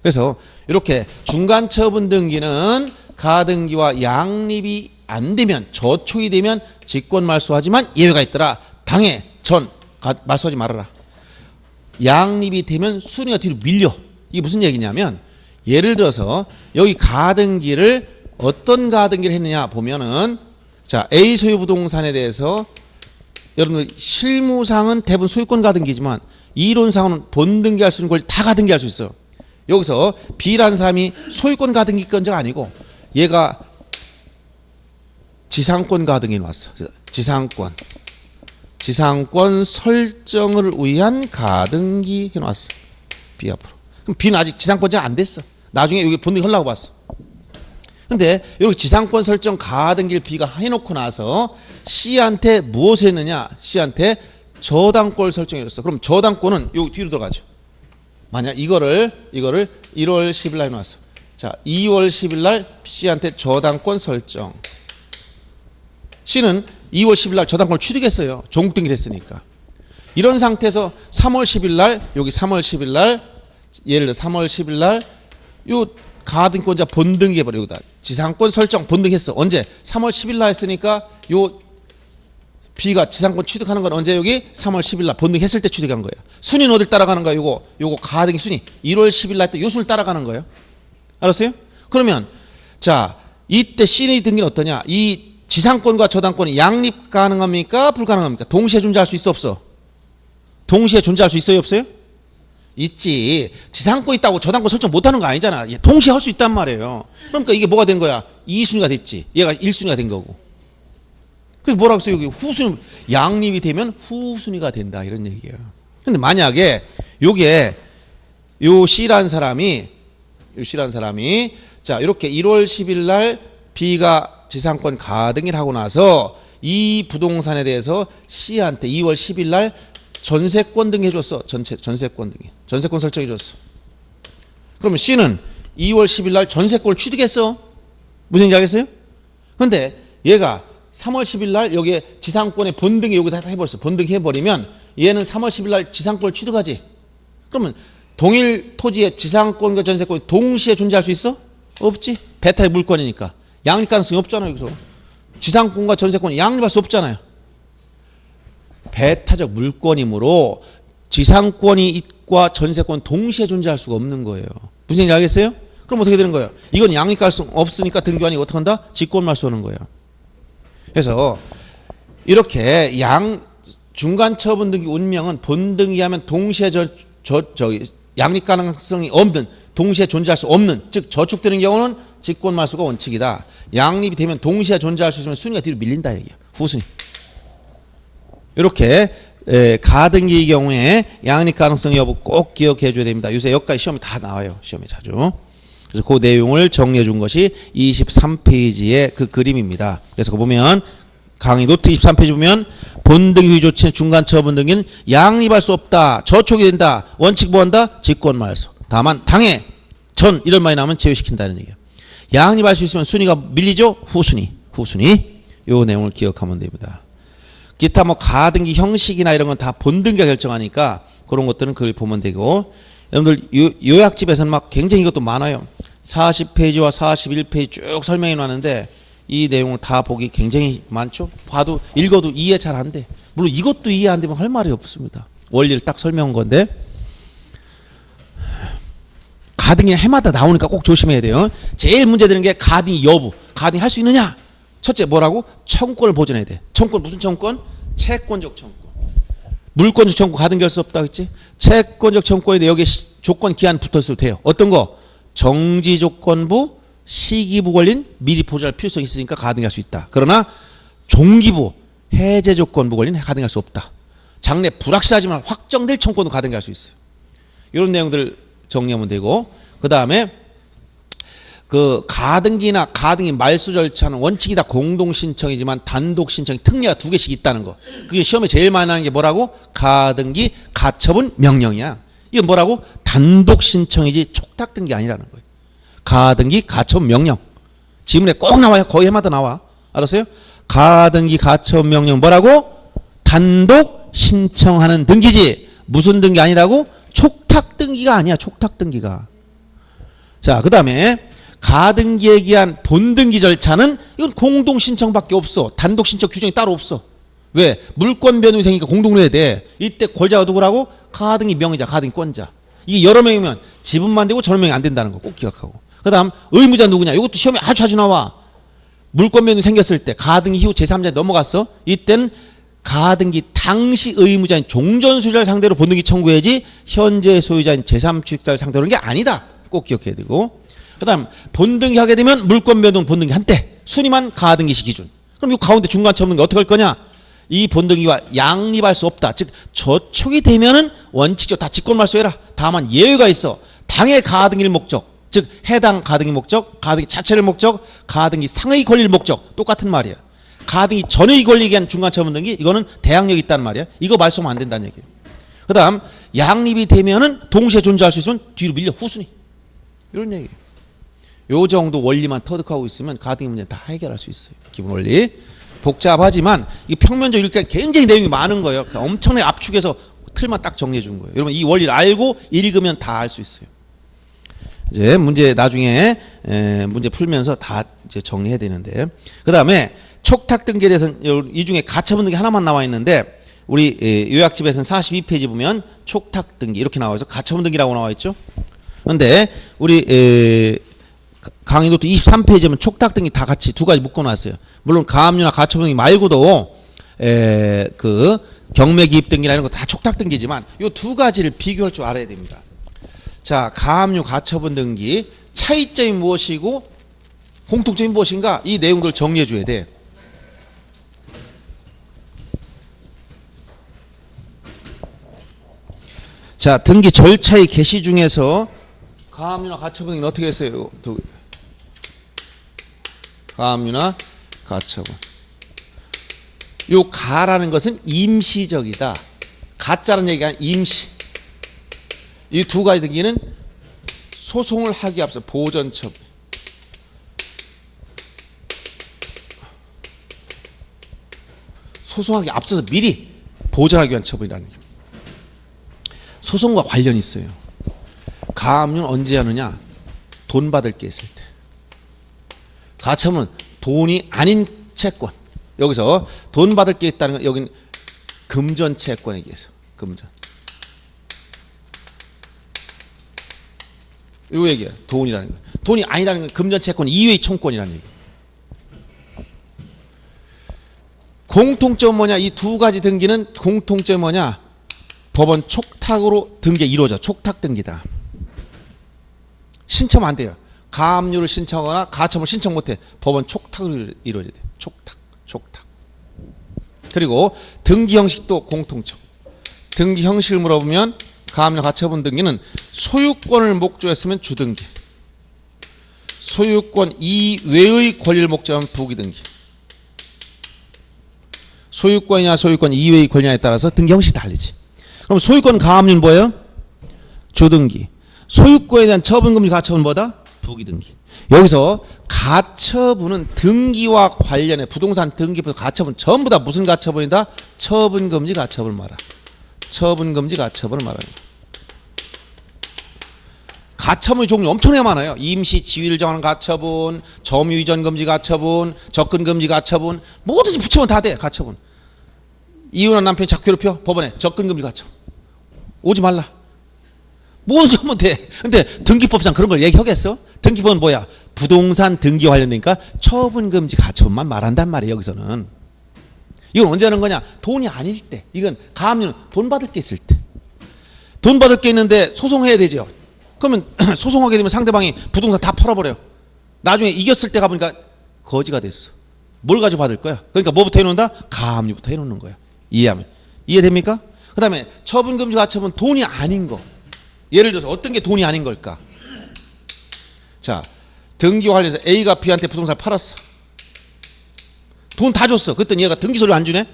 그래서 이렇게 중간 처분 등기는 가등기와 양립이 안 되면 저촉이 되면 직권말소하지만 예외가 있더라. 당해 전 말소하지 말아라. 양립이 되면 순위가 뒤로 밀려. 이게 무슨 얘기냐면 예를 들어서 여기 가등기를 어떤 가등기를 했느냐 보면은 자 A 소유 부동산에 대해서 여러분들 실무상은 대부분 소유권 가등기지만 이론상은 본등기할 수 있는 걸 다 가등기할 수 있어요. 여기서 B라는 사람이 소유권 가등기권자가 아니고 얘가 지상권 가등기 나왔어. 지상권 설정을 위한 가등기 해놨어. B 앞으로. 그럼 B는 아직 지상권자가 안 됐어. 나중에 여기 본등기 하려고 봤어. 근데 이렇게 지상권 설정 가등기를 B가 해놓고 나서 C한테 무엇을 했느냐? C한테 저당권을 설정해줬어. 그럼 저당권은 여기 뒤로 들어가죠. 만약 이거를 1월 10일 날 해놨어. 자, 2월 10일 날 C한테 저당권 설정. C는 2월 10일 날 저당권을 취득했어요. 종국 등기를 했으니까. 이런 상태에서 3월 10일 날 여기 3월 10일 날 예를 들어 3월 10일 날 요 가등기권자 본등기해버려. 여기다 지상권 설정 본등했어. 언제? 3월 10일 날 했으니까 요 B가 지상권 취득하는 건 언제? 여기 3월 10일 날 본등했을 때 취득한 거예요. 순위는 어딜 따라가는 거야? 요거 가등기 순위 1월 10일 날 때 요 순을 따라가는 거예요. 알았어요? 그러면 자 이때 C의 등기는 어떠냐? 이 지상권과 저당권이 양립 가능합니까? 불가능합니까? 동시에 존재할 수 있어 없어? 동시에 존재할 수 있어요 없어요? 있지. 지상권 있다고 저당권 설정 못하는 거 아니잖아. 동시에 할 수 있단 말이에요. 그러니까 이게 뭐가 된 거야? 2순위가 됐지. 얘가 1순위가 된 거고. 그래서 뭐라고 써요? 여기 후순위 양립이 되면 후순위가 된다 이런 얘기예요. 근데 만약에 요게 요 C라는 사람이 자 이렇게 1월 10일 날 B가 지상권 가등기를 하고 나서 이 부동산에 대해서 C한테 2월 10일 날 전세권 등기 해줬어. 전세권 등기. 전세권 설정해줬어. 그러면 C는 2월 10일 날 전세권을 취득했어. 무슨 얘기 하겠어요? 근데 얘가 3월 10일 날 여기에 지상권의 본등기 여기다 해버렸어. 본등기 해버리면 얘는 3월 10일 날 지상권을 취득하지. 그러면 동일 토지의 지상권과 전세권이 동시에 존재할 수 있어? 없지. 베타의 물권이니까. 양립 가능성이 없잖아요. 여기서. 지상권과 전세권이 양립할 수 없잖아요. 베타적 물권이므로 지상권과 전세권 동시에 존재할 수가 없는 거예요. 무슨 얘기인지 알겠어요? 그럼 어떻게 되는 거예요? 이건 양립 가능성 없으니까 등기관이 어떻게 한다? 직권말소하는 거예요. 그래서 이렇게 중간 처분 등기 운명은 본등기하면 동시에 양립 가능성이 없는 동시에 존재할 수 없는 즉 저축되는 경우는 직권말소가 원칙이다. 양립이 되면 동시에 존재할 수 있으면 순위가 뒤로 밀린다 얘기야. 후순위. 이렇게 가등기의 경우에 양립 가능성 여부 꼭 기억해 줘야 됩니다. 요새 여기까지 시험에 다 나와요. 시험에 자주. 그래서 그 내용을 정리해 준 것이 23페이지의 그 그림입니다. 그래서 그 보면 강의 노트 23페이지 보면 본등기 후의 조치 중간 처분 등기는 양립할 수 없다. 저촉이 된다. 원칙 뭐한다? 직권말소. 다만 당해 전 이런 말이 나오면 제외시킨다는 얘기예요. 양립할 수 있으면 순위가 밀리죠? 후순위. 요 내용을 기억하면 됩니다. 기타 뭐 가등기 형식이나 이런 건 다 본등기가 결정하니까 그런 것들은 그걸 보면 되고 여러분들 요약집에서는 막 굉장히 이것도 많아요. 40페이지와 41페이지 쭉 설명해 놨는데 이 내용을 다 보기 굉장히 많죠. 봐도 읽어도 이해 잘 안 돼. 물론 이것도 이해 안 되면 할 말이 없습니다. 원리를 딱 설명한 건데 가등기 해마다 나오니까 꼭 조심해야 돼요. 제일 문제되는 게 가등기 여부. 가등기 할 수 있느냐? 첫째 뭐라고? 청구권을 보존해야 돼. 청구권 무슨 청구권? 채권적 청구권. 물권적 청구 가등기 할 수 없다 했지? 채권적 청구권에 대해 여기 조건 기한 붙었을 돼요. 어떤 거? 정지 조건부 시기부 걸린 미리 보존할 필요성이 있으니까 가등기 할 수 있다. 그러나 종기부 해제 조건부 걸린 가등기 할 수 없다. 장래 불확실하지만 확정될 청구권도 가등기 할 수 있어요. 이런 내용들 정리하면 되고 그 다음에 그 가등기나 가등기 말소 절차는 원칙이 다 공동 신청이지만 단독 신청이 특례가 2개씩 있다는 거. 그게 시험에 제일 많이 나는 게 뭐라고? 가등기 가처분 명령이야. 이건 뭐라고? 단독 신청이지 촉탁 등기 아니라는 거예요. 가등기 가처분 명령. 지문에 꼭 나와요. 거의 해마다 나와. 알았어요? 가등기 가처분 명령 뭐라고? 단독 신청하는 등기지. 무슨 등기 아니라고? 촉탁 등기가 아니야. 촉탁 등기가. 자, 그 다음에 가등기에 기한 본등기 절차는 이건 공동 신청밖에 없어. 단독 신청 규정이 따로 없어. 왜? 물권 변동이 생기니까 공동으로 해야 돼. 이때 권자가 누구라고? 가등기 명의자, 가등기권자. 이게 여러 명이면 지분만 되고 저런 명이 안 된다는 거 꼭 기억하고. 그 다음 의무자 누구냐? 이것도 시험에 아주 자주 나와. 물권 변동이 생겼을 때 가등기 이후 제3자에 넘어갔어. 이때는 가등기 당시 의무자인 종전 소유자를 상대로 본등기 청구해야지 현재 소유자인 제3취득자를 상대로 하는 게 아니다. 꼭 기억해야 되고. 그 다음 본등기 하게 되면 물권 변동 본등기 한때 순위만 가등기시 기준. 그럼 이 가운데 중간 처분등기 어떻게 할 거냐? 이 본등기와 양립할 수 없다. 즉 저촉이 되면은 원칙적으로 다 직권말소해라. 다만 예외가 있어. 당해 가등기를 목적. 즉 해당 가등기 목적, 가등기 자체를 목적, 가등기 상의 권리를 목적 똑같은 말이에요. 가등기 전의 권리에 의한 중간처분 등기 이거는 대항력이 있단 말이에요. 이거 말소하면 안 된다는 얘기예요. 그 다음 양립이 되면은 동시에 존재할 수 있으면 뒤로 밀려 후순위 이런 얘기예요. 요 정도 원리만 터득하고 있으면 가등기 문제 다 해결할 수 있어요. 기본 원리 복잡하지만 이 평면적으로 이렇게 굉장히 내용이 많은 거예요. 엄청나게 압축해서 틀만 딱 정리해 준 거예요. 여러분 이 원리를 알고 읽으면 다 알 수 있어요. 이제 문제 나중에 문제 풀면서 다 이제 정리해야 되는데 그 다음에 촉탁 등기에 대해서는 이 중에 가처분 등기 하나만 나와 있는데 우리 요약집에서는 42페이지 보면 촉탁 등기 이렇게 나와 있어 가처분 등기라고 나와 있죠. 그런데 우리 강의 노트 23페이지에 보면 촉탁 등기 다 같이 두 가지 묶어놨어요. 물론 가압류나 가처분 등기 말고도 그 경매 기입 등기나 이런 거 다 촉탁 등기지만 이 두 가지를 비교할 줄 알아야 됩니다. 자, 가압류 가처분 등기 차이점이 무엇이고 공통점이 무엇인가 이 내용들을 정리해 줘야 돼. 자, 등기 절차의 개시 중에서 가압류나 가처분 등기는 어떻게 했어요? 가압류나 가처분. 요 가라는 것은 임시적이다. 가짜라는 얘기가 아니라 임시. 이 두 가지 등기는 소송을 하기 앞서 보전처분. 소송하기 앞서서 미리 보전하기 위한 처분이라는 게. 소송과 관련이 있어요. 가압류는 언제 하느냐? 돈 받을 게 있을 때. 가처분은 돈이 아닌 채권. 여기서 돈 받을 게 있다는 건 여긴 금전 채권에 의해서 금전. 요 얘기야. 돈이라는 거. 돈이 아니라는 건 금전 채권 이외의 청권이라는 얘기. 공통점 뭐냐? 이 두 가지 등기는 공통점 뭐냐? 법원 촉탁으로 등기가 이루어져. 촉탁 등기다. 신청 안 돼요. 가압류를 신청하거나 가처분을 신청 못해. 법원 촉탁으로 이루어져야 돼. 촉탁. 그리고 등기 형식도 공통점. 등기 형식을 물어보면 가압류 가처분 등기는 소유권을 목적했으면 주등기. 소유권 이외의 권리를 목적하면 부기등기. 소유권이냐 소유권 이외의 권리냐에 따라서 등기 형식이 다르지. 그럼 소유권 가압류는 뭐예요? 주등기. 소유권에 대한 처분금지 가처분은 뭐다? 부기등기. 여기서 가처분은 등기와 관련해 부동산 등기부터 가처분 전부 다 무슨 가처분이다? 처분금지 가처분을 말하. 처분금지 가처분을 말합니다. 가처분의 종류 엄청나게 많아요. 임시 지위를 정하는 가처분, 점유이전금지 가처분, 접근금지 가처분 뭐든지 붙이면 다 돼. 가처분. 이혼한 남편이 자꾸 괴롭혀 법원에 접근금지 가처분. 오지 말라. 뭐든지 하면 돼. 근데 등기법상 그런 걸 얘기하겠어? 등기법은 뭐야? 부동산 등기 관련되니까 처분금지 가처분만 말한단 말이에요. 여기서는. 이건 언제 하는 거냐? 돈이 아닐 때. 이건 가압류는 돈 받을 게 있을 때. 돈 받을 게 있는데 소송해야 되죠. 그러면 소송하게 되면 상대방이 부동산 다 팔아버려요. 나중에 이겼을 때 가보니까 거지가 됐어. 뭘 가지고 받을 거야? 그러니까 뭐부터 해놓는다? 가압류부터 해놓는 거야. 이해하면. 이해됩니까? 그 다음에 처분금지 가처분 돈이 아닌 거. 예를 들어서 어떤 게 돈이 아닌 걸까? 자, 등기와 관련해서 A가 B한테 부동산을 팔았어. 돈 다 줬어. 그랬더니 얘가 등기서류 안 주네?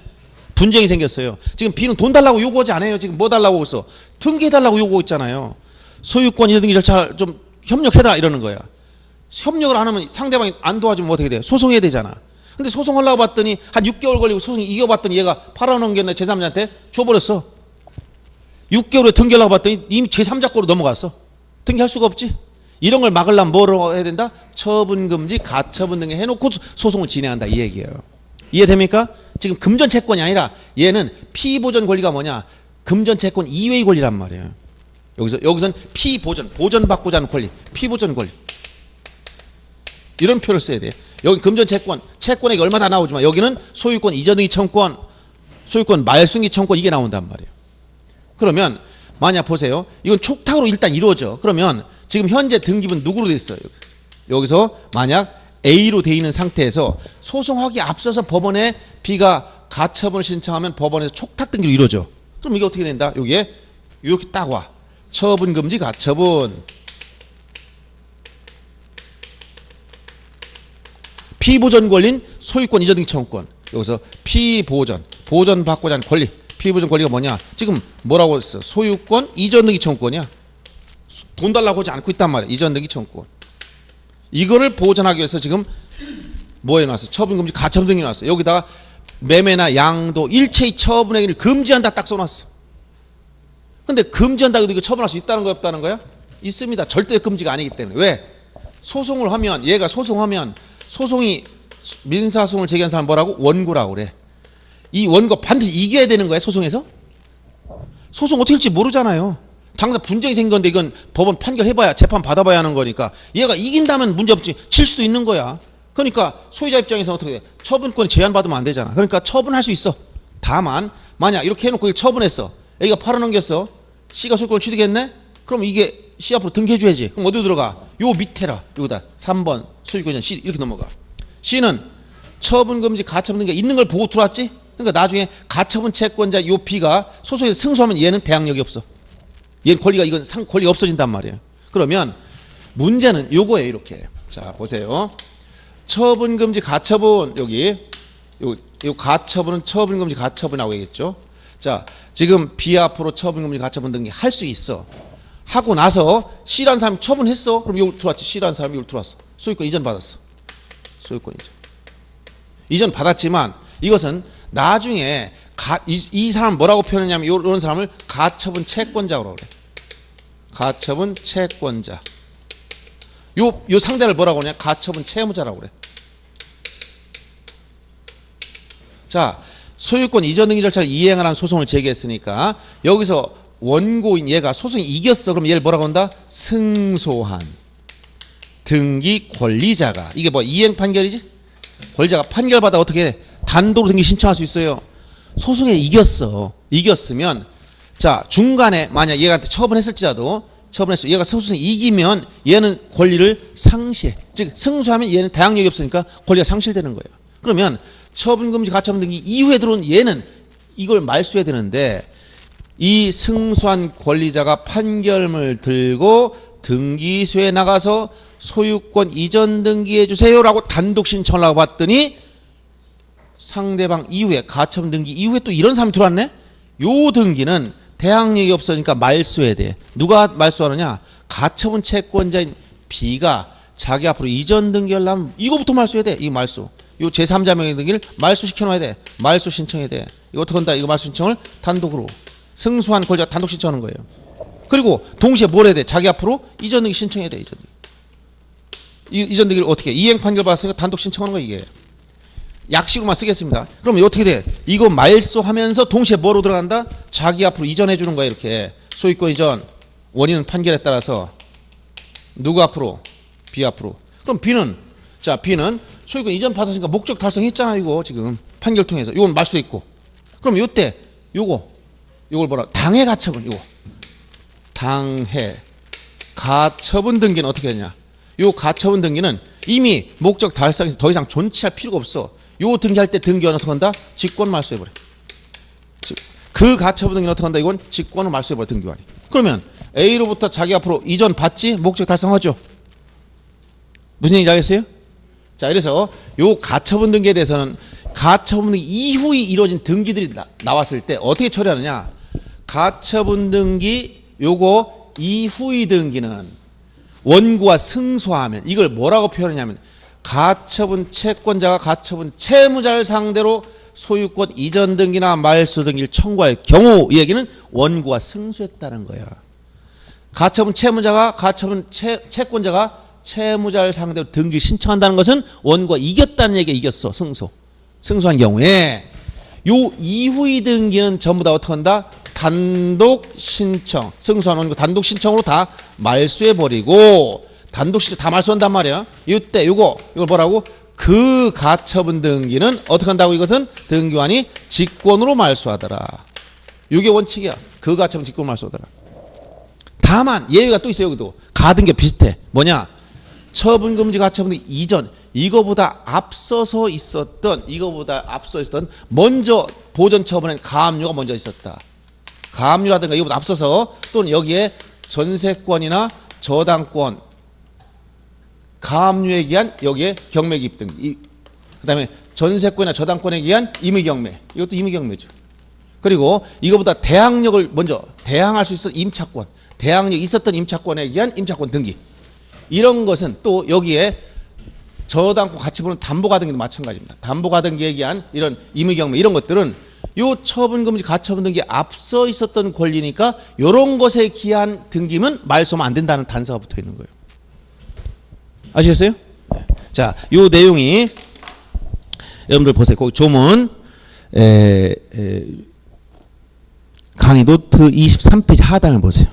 분쟁이 생겼어요. 지금 B는 돈 달라고 요구하지 않아요. 지금 뭐 달라고 하고 있어? 등기해달라고 요구하고 있잖아요. 소유권 이전등기 절차 좀 협력해달라 이러는 거야. 협력을 안 하면 상대방이 안 도와주면 어떻게 돼? 소송해야 되잖아. 근데 소송하려고 봤더니 한 6개월 걸리고 소송 이겨봤더니 얘가 팔아넘겼네 제3자한테 줘버렸어. 6개월 후에 등기하려고 봤더니 이미 제3자 거로 넘어갔어. 등기할 수가 없지. 이런 걸 막으려면 뭐로 해야 된다? 처분금지, 가처분 등에 해놓고 소송을 진행한다 이 얘기예요. 이해됩니까? 지금 금전채권이 아니라 얘는 피보전 권리가 뭐냐? 금전채권 이외의 권리란 말이에요. 여기선 피보전, 보전받고자 하는 권리, 피보전 권리. 이런 표를 써야 돼. 여기 금전채권, 채권액이 얼마 다 나오지만 여기는 소유권 이전등기 청권, 소유권 말승기 청권 이게 나온단 말이에요. 그러면 만약 보세요. 이건 촉탁으로 일단 이루어져. 그러면 지금 현재 등기부는 누구로 돼 있어요? 여기서 만약 A로 돼 있는 상태에서 소송하기 앞서서 법원에 B가 가처분을 신청하면 법원에서 촉탁 등기로 이루어져. 그럼 이게 어떻게 된다? 여기에 이렇게 딱 와. 처분금지 가처분. 피보전 권리는 소유권 이전 등기 청구권. 여기서 피보전, 보전받고자 하는 권리. 피보전 권리가 뭐냐? 지금 뭐라고 했어? 소유권 이전 등기 청구권이야. 돈 달라고 하지 않고 있단 말이야. 이전 등기 청구권. 이거를 보전하기 위해서 지금 뭐 해놨어? 처분금지 가처분 등기 해놨어. 여기다가 매매나 양도 일체의 처분 행위를 금지한다 딱 써놨어. 근데 금지한다고 해도 이거 처분할 수 있다는 거야 없다는 거야? 있습니다. 절대 금지가 아니기 때문에. 왜? 소송을 하면 얘가 소송하면 소송이 민사소송을 제기한 사람 뭐라고? 원고라고 그래. 이 원고 반드시 이겨야 되는 거야 소송에서? 소송 어떻게 할지 모르잖아요. 당장 분쟁이 생긴 건데 이건 법원 판결해봐야 재판 받아봐야 하는 거니까 얘가 이긴다면 문제없지 질 수도 있는 거야. 그러니까 소유자 입장에서 어떻게 돼? 처분권이 제한받으면 안 되잖아. 그러니까 처분할 수 있어. 다만 만약 이렇게 해놓고 이걸 처분했어. A가 팔아넘겼어. C가 소유권을 취득했네? 그럼 이게 C 앞으로 등기해줘야지. 그럼 어디로 들어가? 요 밑에라. 여기다 3번 소유권 C 이렇게 넘어가. C는 처분금지 가처분 등기가 있는 걸 보고 들어왔지? 그러니까 나중에 가처분 채권자 요 B가 소송에서 승소하면 얘는 대항력이 없어. 얘는 권리가 이건 권리가 없어진단 말이에요. 그러면 문제는 요거예요. 이렇게. 자 보세요. 처분금지 가처분 여기 요 가처분은 처분금지 가처분이라고 얘기했죠. 자 지금 B 앞으로 처분금지 가처분 등기 할 수 있어. 하고 나서 C라는 사람이 처분했어. 그럼 여기 들어왔지. C라는 사람이 여기 들어왔어. 소유권 이전 받았어. 소유권 이전. 이전 받았지만 이것은 나중에 이 사람 뭐라고 표현했냐면 이런 사람을 가처분 채권자라고 그래. 가처분 채권자. 요 상대를 뭐라고 하냐? 가처분 채무자라고 그래. 자, 소유권 이전 등기 절차를 이행을 한 소송을 제기했으니까 여기서 원고인 얘가 소송이 이겼어. 그럼 얘를 뭐라고 한다? 승소한 등기 권리자가. 이게 뭐 이행 판결이지? 권리자가 판결받아 어떻게 해? 단독으로 등기 신청할 수 있어요. 소송에 이겼어. 이겼으면 자 중간에 만약 얘한테 처분했을지라도 처분했어. 얘가 소송에 이기면 얘는 권리를 상실. 즉 승소하면 얘는 대항력이 없으니까 권리가 상실되는 거예요. 그러면 처분금지 가처분 등기 이후에 들어온 얘는 이걸 말소해야 되는데 이 승소한 권리자가 판결문을 들고 등기소에 나가서 소유권 이전 등기해 주세요라고 단독 신청을 하고 봤더니 상대방 이후에 가처분 등기 이후에 또 이런 사람이 들어왔네. 요 등기는 대항력이 없어지니까 말소해야 돼. 누가 말소하느냐? 가처분 채권자인 B가 자기 앞으로 이전 등기하려면 이거부터 말소해야 돼. 이 말소. 요 제3자 명의 등기를 말소 시켜놔야 돼. 말소 신청해야 돼. 이거 어떻게 한다? 이거 말소 신청을 단독으로 승소한 권리자가 단독 신청하는 거예요. 그리고 동시에 뭘 해야 돼? 자기 앞으로 이전 등기 신청해야 돼. 이전 등기. 이전 등기를 어떻게 해? 이행 판결 받았으니까 단독 신청하는 거야 이게. 약식으로만 쓰겠습니다. 그러면 어떻게 돼? 이거 말소하면서 동시에 뭐로 들어간다? 자기 앞으로 이전해 주는 거야 이렇게. 소유권 이전 원인은 판결에 따라서 누구 앞으로? B 앞으로. 그럼 B는 자 B는 소유권 이전 받았으니까 목적 달성했잖아 이거 지금 판결 통해서. 이건 말소돼 있고. 그럼 요때 요걸 뭐라? 당해 가처분 요거. 당해 가처분 등기는 어떻게 했냐? 요 가처분 등기는 이미 목적 달성해서 더 이상 존치할 필요가 없어. 요 등기할 때 등기원은 어떻게 한다? 직권 말소해버려. 그 가처분 등기는 어떻게 한다? 이건 직권을 말소해버려 등기관이. 그러면 A로부터 자기 앞으로 이전 받지? 목적 달성하죠. 무슨 얘기인지 알겠어요? 자 그래서 요 가처분 등기에 대해서는 가처분 등기 이후에 이루어진 등기들이 나왔을 때 어떻게 처리하느냐? 가처분 등기 요거 이후의 등기는 원고가 승소하면 이걸 뭐라고 표현하냐면 가처분 채권자가 가처분 채무자를 상대로 소유권 이전 등기나 말소 등기를 청구할 경우 이 얘기는 원고가 승소했다는 거야. 가처분 채무자가 가처분 채권자가 채무자를 상대로 등기 신청한다는 것은 원고가 이겼다는 얘기가 이겼어. 승소한 경우에 요 이후의 등기는 전부 다 어떻게 한다? 단독 신청. 승소한 원고 단독 신청으로 다 말소해버리고 단독 신청 다 말소한단 말이야. 이때 이걸 뭐라고? 그 가처분 등기는 어떻게 한다고? 이것은 등기관이 직권으로 말소하더라. 이게 원칙이야. 그 가처분 직권으로 말소하더라. 다만 예외가 또 있어요. 여기도 가등기 비슷해. 뭐냐? 처분금지 가처분 등기 이전 이거보다 앞서서 있었던 먼저 보전 처분엔 가압류가 먼저 있었다. 가압류라든가 이거보다 앞서서 또는 여기에 전세권이나 저당권 가압류에 기한 여기에 경매 기입 등기 그다음에 전세권이나 저당권에 의한 임의경매. 이것도 임의경매죠. 그리고 이거보다 대항력을 먼저 대항할 수 있었던 임차권, 대항력이 있었던 임차권에 의한 임차권 등기. 이런 것은 또 여기에 저당권 같이 보는 담보가등기도 마찬가지입니다. 담보가등기에 의한 이런 임의경매 이런 것들은 요 처분금지 가처분 등기에 앞서 있었던 권리니까 이런 것에 기한 등기면 말소하면 안 된다는 단서가 붙어 있는 거예요. 아시겠어요? 네. 자, 요 내용이 여러분들 보세요. 거기 조문 강의 노트 23페이지 하단을 보세요.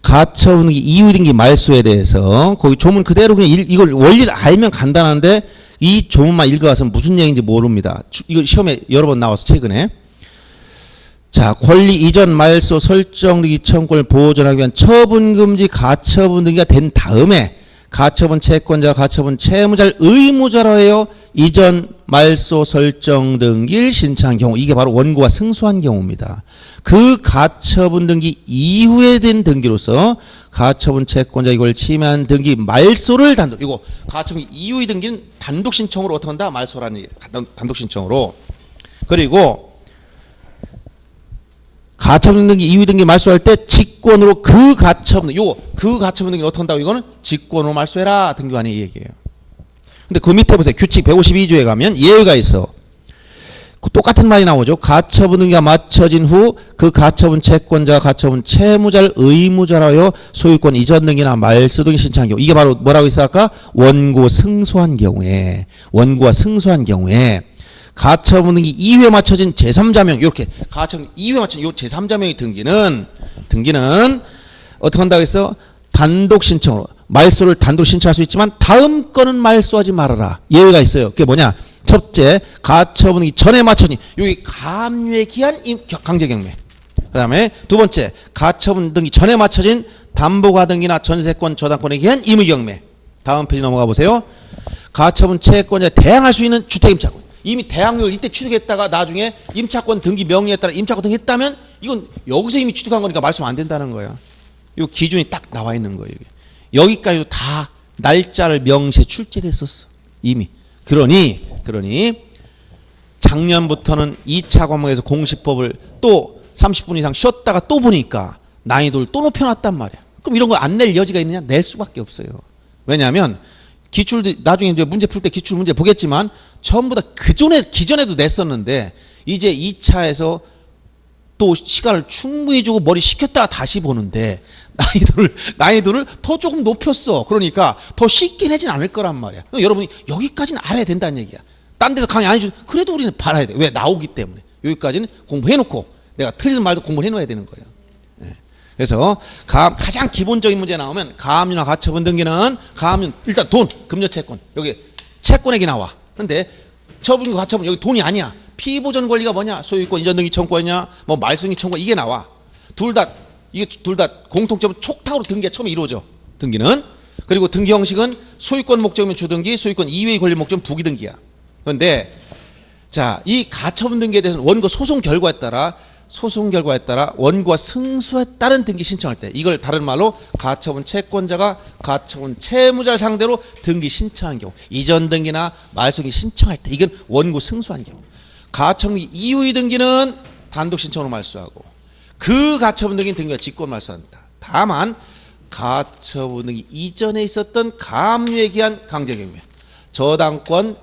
가처분 등기 이유 등기 말소에 대해서 거기 조문 그대로 그냥 이걸 원리를 알면 간단한데 이 조문만 읽어가서 무슨 얘기인지 모릅니다. 이거 시험에 여러 번 나와서 최근에. 자, 권리 이전 말소 설정 등기 청구권을 보존하기 위한 처분금지 가처분 등기가 된 다음에 가처분 채권자, 가처분 채무자를 의무자로 하여 이전 말소 설정 등기를 신청한 경우, 이게 바로 원고가 승소한 경우입니다. 그 가처분 등기 이후에 된 등기로서 가처분 채권자 이걸 침해한 등기 말소를 단독, 이거 가처분 이후의 등기는 단독 신청으로 어떻게 한다? 말소라는 얘기, 단독 신청으로. 그리고 가처분 등기 이후 등기 말소할 때 직권으로 그 가처분 등기를 어떻게 한다고? 이거는 직권으로 말소해라 등기관이 이 얘기예요. 근데 그 밑에 보세요. 규칙 152조에 가면 예외가 있어. 똑같은 말이 나오죠. 가처분 등기가 마쳐진 후 그 가처분 채권자, 가처분 채무자를 의무자로 하여 소유권 이전 등기나 말소 등기 신청한 경우, 이게 바로 뭐라고 했어 아까? 원고 승소한 경우에, 원고가 승소한 경우에 가처분 등기 이후에 맞춰진 제3자명, 이렇게 가처분 이후에 맞춰진 요 제3자명의 등기는 어떻게 한다고 했어? 단독 신청으로 말소를 단독 신청할 수 있지만 다음 건은 말소하지 말아라. 예외가 있어요. 그게 뭐냐? 첫째, 가처분 등기 전에 맞춰진 여기 가압류에 기한 강제경매. 그다음에 두 번째, 가처분 등기 전에 맞춰진 담보가 등기나 전세권 저당권에 기한 임의경매. 다음 페이지 넘어가 보세요. 가처분 채권자에 대항할 수 있는 주택임차권. 이미 대항력을 이때 취득했다가 나중에 임차권 등기 명령에 따라 임차권 등기했다면 이건 여기서 이미 취득한 거니까 말소하면 안 된다는 거야. 이 기준이 딱 나와 있는 거예요. 여기까지도 다 날짜를 명시해 출제됐었어. 이미. 그러니 작년부터는 2차 과목에서 공시법을 또 30분 이상 쉬었다가 또 보니까 난이도를 또 높여놨단 말이야. 그럼 이런 거 안 낼 여지가 있느냐? 낼 수밖에 없어요. 왜냐하면 기출도 나중에 이제 문제 풀 때 기출 문제 보겠지만 전부 다 기존에도 냈었는데 이제 2차에서 또 시간을 충분히 주고 머리 식혔다가 다시 보는데 난이도를 더 조금 높였어. 그러니까 더 쉽게 내진 않을 거란 말이야. 여러분이 여기까지는 알아야 된다는 얘기야. 딴 데서 강의 안 해줘. 그래도 우리는 봐야 돼. 왜? 나오기 때문에. 여기까지는 공부해놓고 내가 틀리든 말도 공부를 해놓아야 되는 거예요. 그래서 가장 기본적인 문제 나오면 가압류나 가처분 등기는 가압류 일단 돈, 금전채권. 여기 채권 얘기 나와. 근데 처분과 가처분 여기 돈이 아니야. 피보전 권리가 뭐냐? 소유권 이전 등기 청구권이냐? 뭐 말소 등기 청구 이게 나와. 둘 다 공통점은 촉탁으로 등기가 처음에 이루어져. 등기는. 그리고 등기 형식은 소유권 목적이면 주등기, 소유권 이외의 권리 목적은 부기등기야. 그런데 자, 이 가처분 등기에 대해서는 원고 소송 결과에 따라 원고가 승소에 따른 등기 신청할 때 이걸 다른 말로 가처분 채권자가 가처분 채무자를 상대로 등기 신청한 경우, 이전 등기나 말소 등기 신청할 때 이건 원고 승소한 경우. 가처분 등기 이후의 등기는 단독 신청으로 말소하고 그 가처분 등기는 등기가 직권 말소한다. 다만 가처분 등기 이전에 있었던 가압류에 기한 강제경매, 저당권,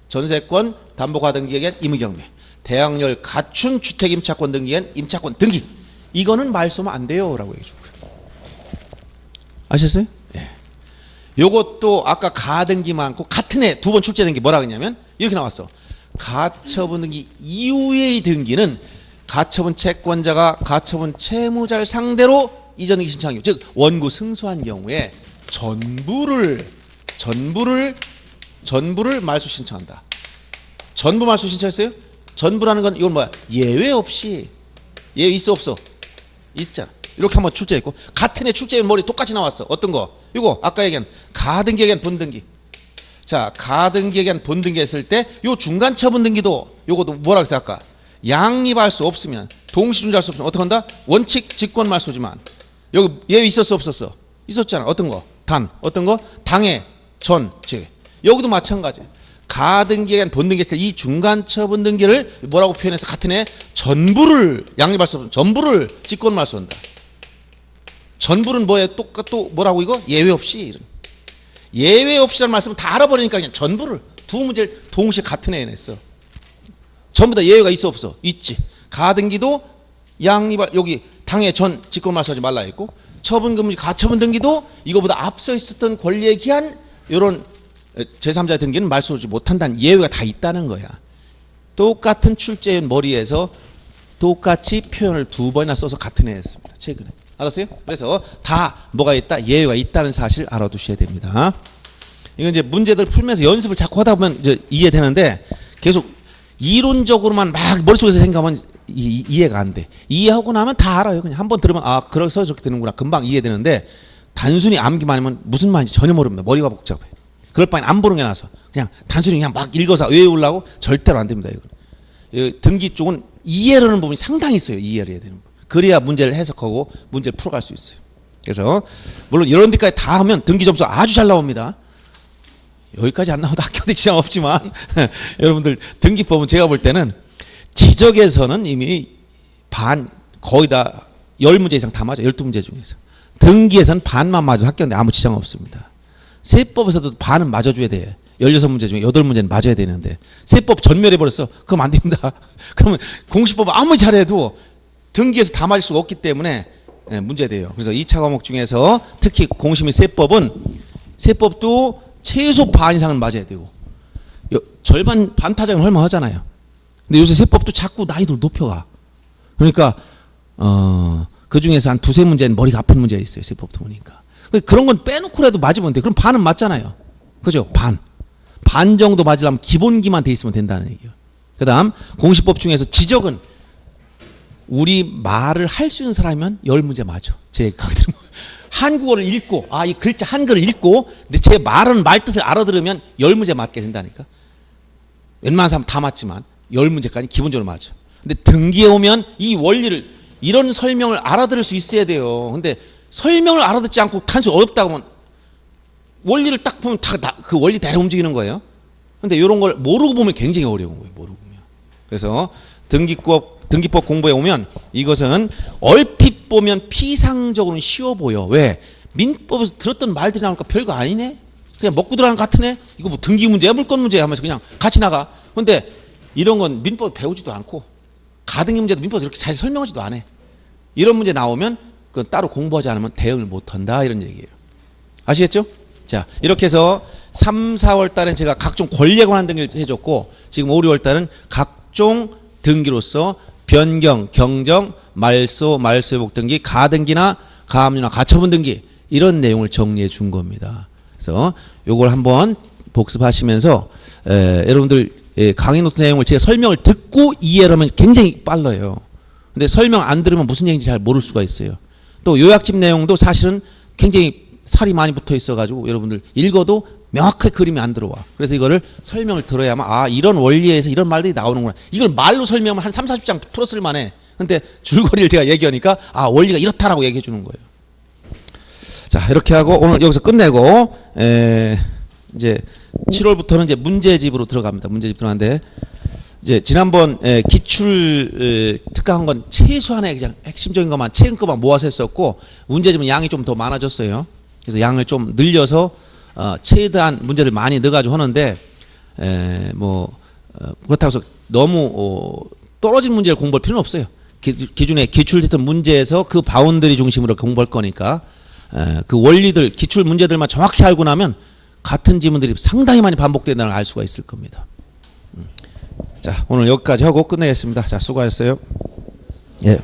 전세권, 담보가 등기에 기한 임의경매, 대항력을 갖춘 주택임차권 등기에 기한 임차권 등기, 이거는 말소하면 안 돼요 라고 얘기해 줄 거예요. 아셨어요? 예. 요것도 아까 가등기 많고 같은 해 두 번 출제된 게 뭐라 그랬냐면 이렇게 나왔어. 가처분 등기 이후의 등기는 가처분 채권자가 가처분 채무자를 상대로 이전 등기 신청한 경우, 즉 원고 승소한 경우에 전부를 말소 신청한다. 전부 말소 신청했어요? 전부라는 건 이건 뭐야? 예외 없이. 예외 있어 없어? 있잖아. 이렇게 한번 출제했고 같은 해 출제한 머리 똑같이 나왔어. 어떤 거? 이거 아까 얘기한 가등기에 대한 본등기. 자, 가등기에 대한 본등기 했을 때 요 중간 처분 등기도 요것도 뭐라고 했어 아까? 양립할 수 없으면, 동시존재할 수 없으면 어떻게 한다? 원칙 직권 말소지만 여기 예외 있었어 없었어? 있었잖아. 어떤 거? 어떤 거? 당해, 전, 제. 여기도 마찬가지. 가등기에 대한 본등기 이 중간 처분 등기를 뭐라고 표현해서 같은 해 전부를 양립할 수 없는 전부를 직권말 쏜다. 전부는 뭐예요? 또 뭐라고 이거? 예외 없이. 이런. 예외 없이라는 말씀은 다 알아버리니까 그냥 전부를 두 문제를 동시에 같은 해에 냈어. 전부 다 예외가 있어 없어? 있지. 가등기도 양립할 여기 당해 전 직권말 쏘지 말라 했고 처분금지 가처분 등기도 이거보다 앞서 있었던 권리에 기한 이런 제3자 등기는 말 쏘지 못한다는 예외가 다 있다는 거야. 똑같은 출제인 머리에서 똑같이 표현을 두 번이나 써서 같은 해 했습니다. 최근에. 알았어요? 그래서 다 뭐가 있다? 예외가 있다는 사실 알아두셔야 됩니다. 이건 이제 문제들 풀면서 연습을 자꾸 하다 보면 이제 이해되는데 계속 이론적으로만 막 머릿속에서 생각하면 이해가 안 돼. 이해하고 나면 다 알아요. 그냥 한번 들으면 아 그래서 저렇게 되는구나. 금방 이해되는데 단순히 암기만 하면 무슨 말인지 전혀 모릅니다. 머리가 복잡해. 그럴 바엔 안 보는 게 나서 그냥 단순히 그냥 막 읽어서 외우려고 절대로 안 됩니다. 이건. 등기 쪽은 이해하는 부분이 상당히 있어요. 이해를 해야 되는 부분. 그래야 문제를 해석하고 문제를 풀어갈 수 있어요. 그래서 물론 이런 데까지 다 하면 등기 점수 아주 잘 나옵니다. 여기까지 안 나와도 학교에 지장 없지만 여러분들 등기법은 제가 볼 때는 지적에서는 이미 거의 다 10문제 이상 다 맞아. 12문제 중에서. 등기에서는 반만 맞아도 학교인데 아무 지장 없습니다. 세법에서도 반은 맞아줘야 돼. 16문제 중에 8문제는 맞아야 되는데 세법 전멸해버렸어. 그럼 안 됩니다. 그러면 공시법 아무리 잘해도 등기에서 다 맞을 수가 없기 때문에 문제돼요. 그래서 2차 과목 중에서 특히 공시 및 세법도 최소 반 이상은 맞아야 되고 절반 반타작은 할만하잖아요. 근데 요새 세법도 자꾸 난이도를 높여가. 그러니까 그 중에서 한 두세 문제는 머리가 아픈 문제가 있어요. 세법도 보니까. 그런 건 빼놓고라도 맞으면 돼. 그럼 반은 맞잖아요. 그죠? 반 정도 맞으려면 기본기만 돼 있으면 된다는 얘기예요. 그 다음 공시법 중에서 지적은 우리 말을 할 수 있는 사람이면 10문제 맞아. 제 강의들은 한국어를 읽고 이 글자 한글을 읽고 근데 제 말은 말뜻을 알아들으면 10문제 맞게 된다니까. 웬만한 사람 다 맞지만 10문제까지 기본적으로 맞아. 근데 등기에 오면 이 원리를 이런 설명을 알아들을 수 있어야 돼요. 근데 설명을 알아듣지 않고 단순히 어렵다고 하면 원리를 딱 보면 다 그 원리 대로 움직이는 거예요. 근데 이런 걸 모르고 보면 굉장히 어려운 거예요. 모르고 보면. 그래서 등기법 공부에 오면 이것은 얼핏 보면 피상적으로는 쉬워 보여. 왜? 민법에서 들었던 말들이 나오니까 별거 아니네. 그냥 먹고 들어가는 것 같으네. 이거 뭐 등기 문제야 물건 문제야 하면서 그냥 같이 나가. 근데 이런 건 민법 배우지도 않고 가등기 문제도 민법에서 이렇게 잘 설명하지도 않아. 이런 문제 나오면 그건 따로 공부하지 않으면 대응을 못한다 이런 얘기예요. 아시겠죠? 자 이렇게 해서 3, 4월 달엔 제가 각종 권리에 관한 등기를 해줬고 지금 5, 6월 달은 각종 등기로서 변경, 경정, 말소, 말소회복 등기, 가등기나 가압류나 가처분 등기 이런 내용을 정리해 준 겁니다. 그래서 요걸 한번 복습하시면서 여러분들 강의 노트 내용을 제가 설명을 듣고 이해를 하면 굉장히 빨라요. 근데 설명 안 들으면 무슨 얘기인지 잘 모를 수가 있어요. 또 요약집 내용도 사실은 굉장히 살이 많이 붙어 있어가지고 여러분들 읽어도 명확하게 그림이 안 들어와. 그래서 이거를 설명을 들어야만 이런 원리에서 이런 말들이 나오는구나. 이걸 말로 설명하면 한 3, 40장 풀었을 만해. 근데 줄거리를 제가 얘기하니까 원리가 이렇다라고 얘기해 주는 거예요. 자 이렇게 하고 오늘 여기서 끝내고 이제 7월부터는 이제 문제집으로 들어갑니다. 문제집 들어가는데 이제 지난번 기출 특강한 건 최소한의 그냥 핵심적인 것만 최근 것만 모아서 했었고 문제집은 양이 좀 더 많아졌어요. 그래서 양을 좀 늘려서 최대한 문제를 많이 넣어가지고 하는데 그렇다고 해서 너무 떨어진 문제를 공부할 필요는 없어요. 기존에 기출됐던 문제에서 그 바운더리 중심으로 공부할 거니까 그 원리들 기출 문제들만 정확히 알고 나면 같은 지문들이 상당히 많이 반복된다는 걸 알 수가 있을 겁니다. 자 오늘 여기까지 하고 끝내겠습니다. 자 수고하셨어요. 예.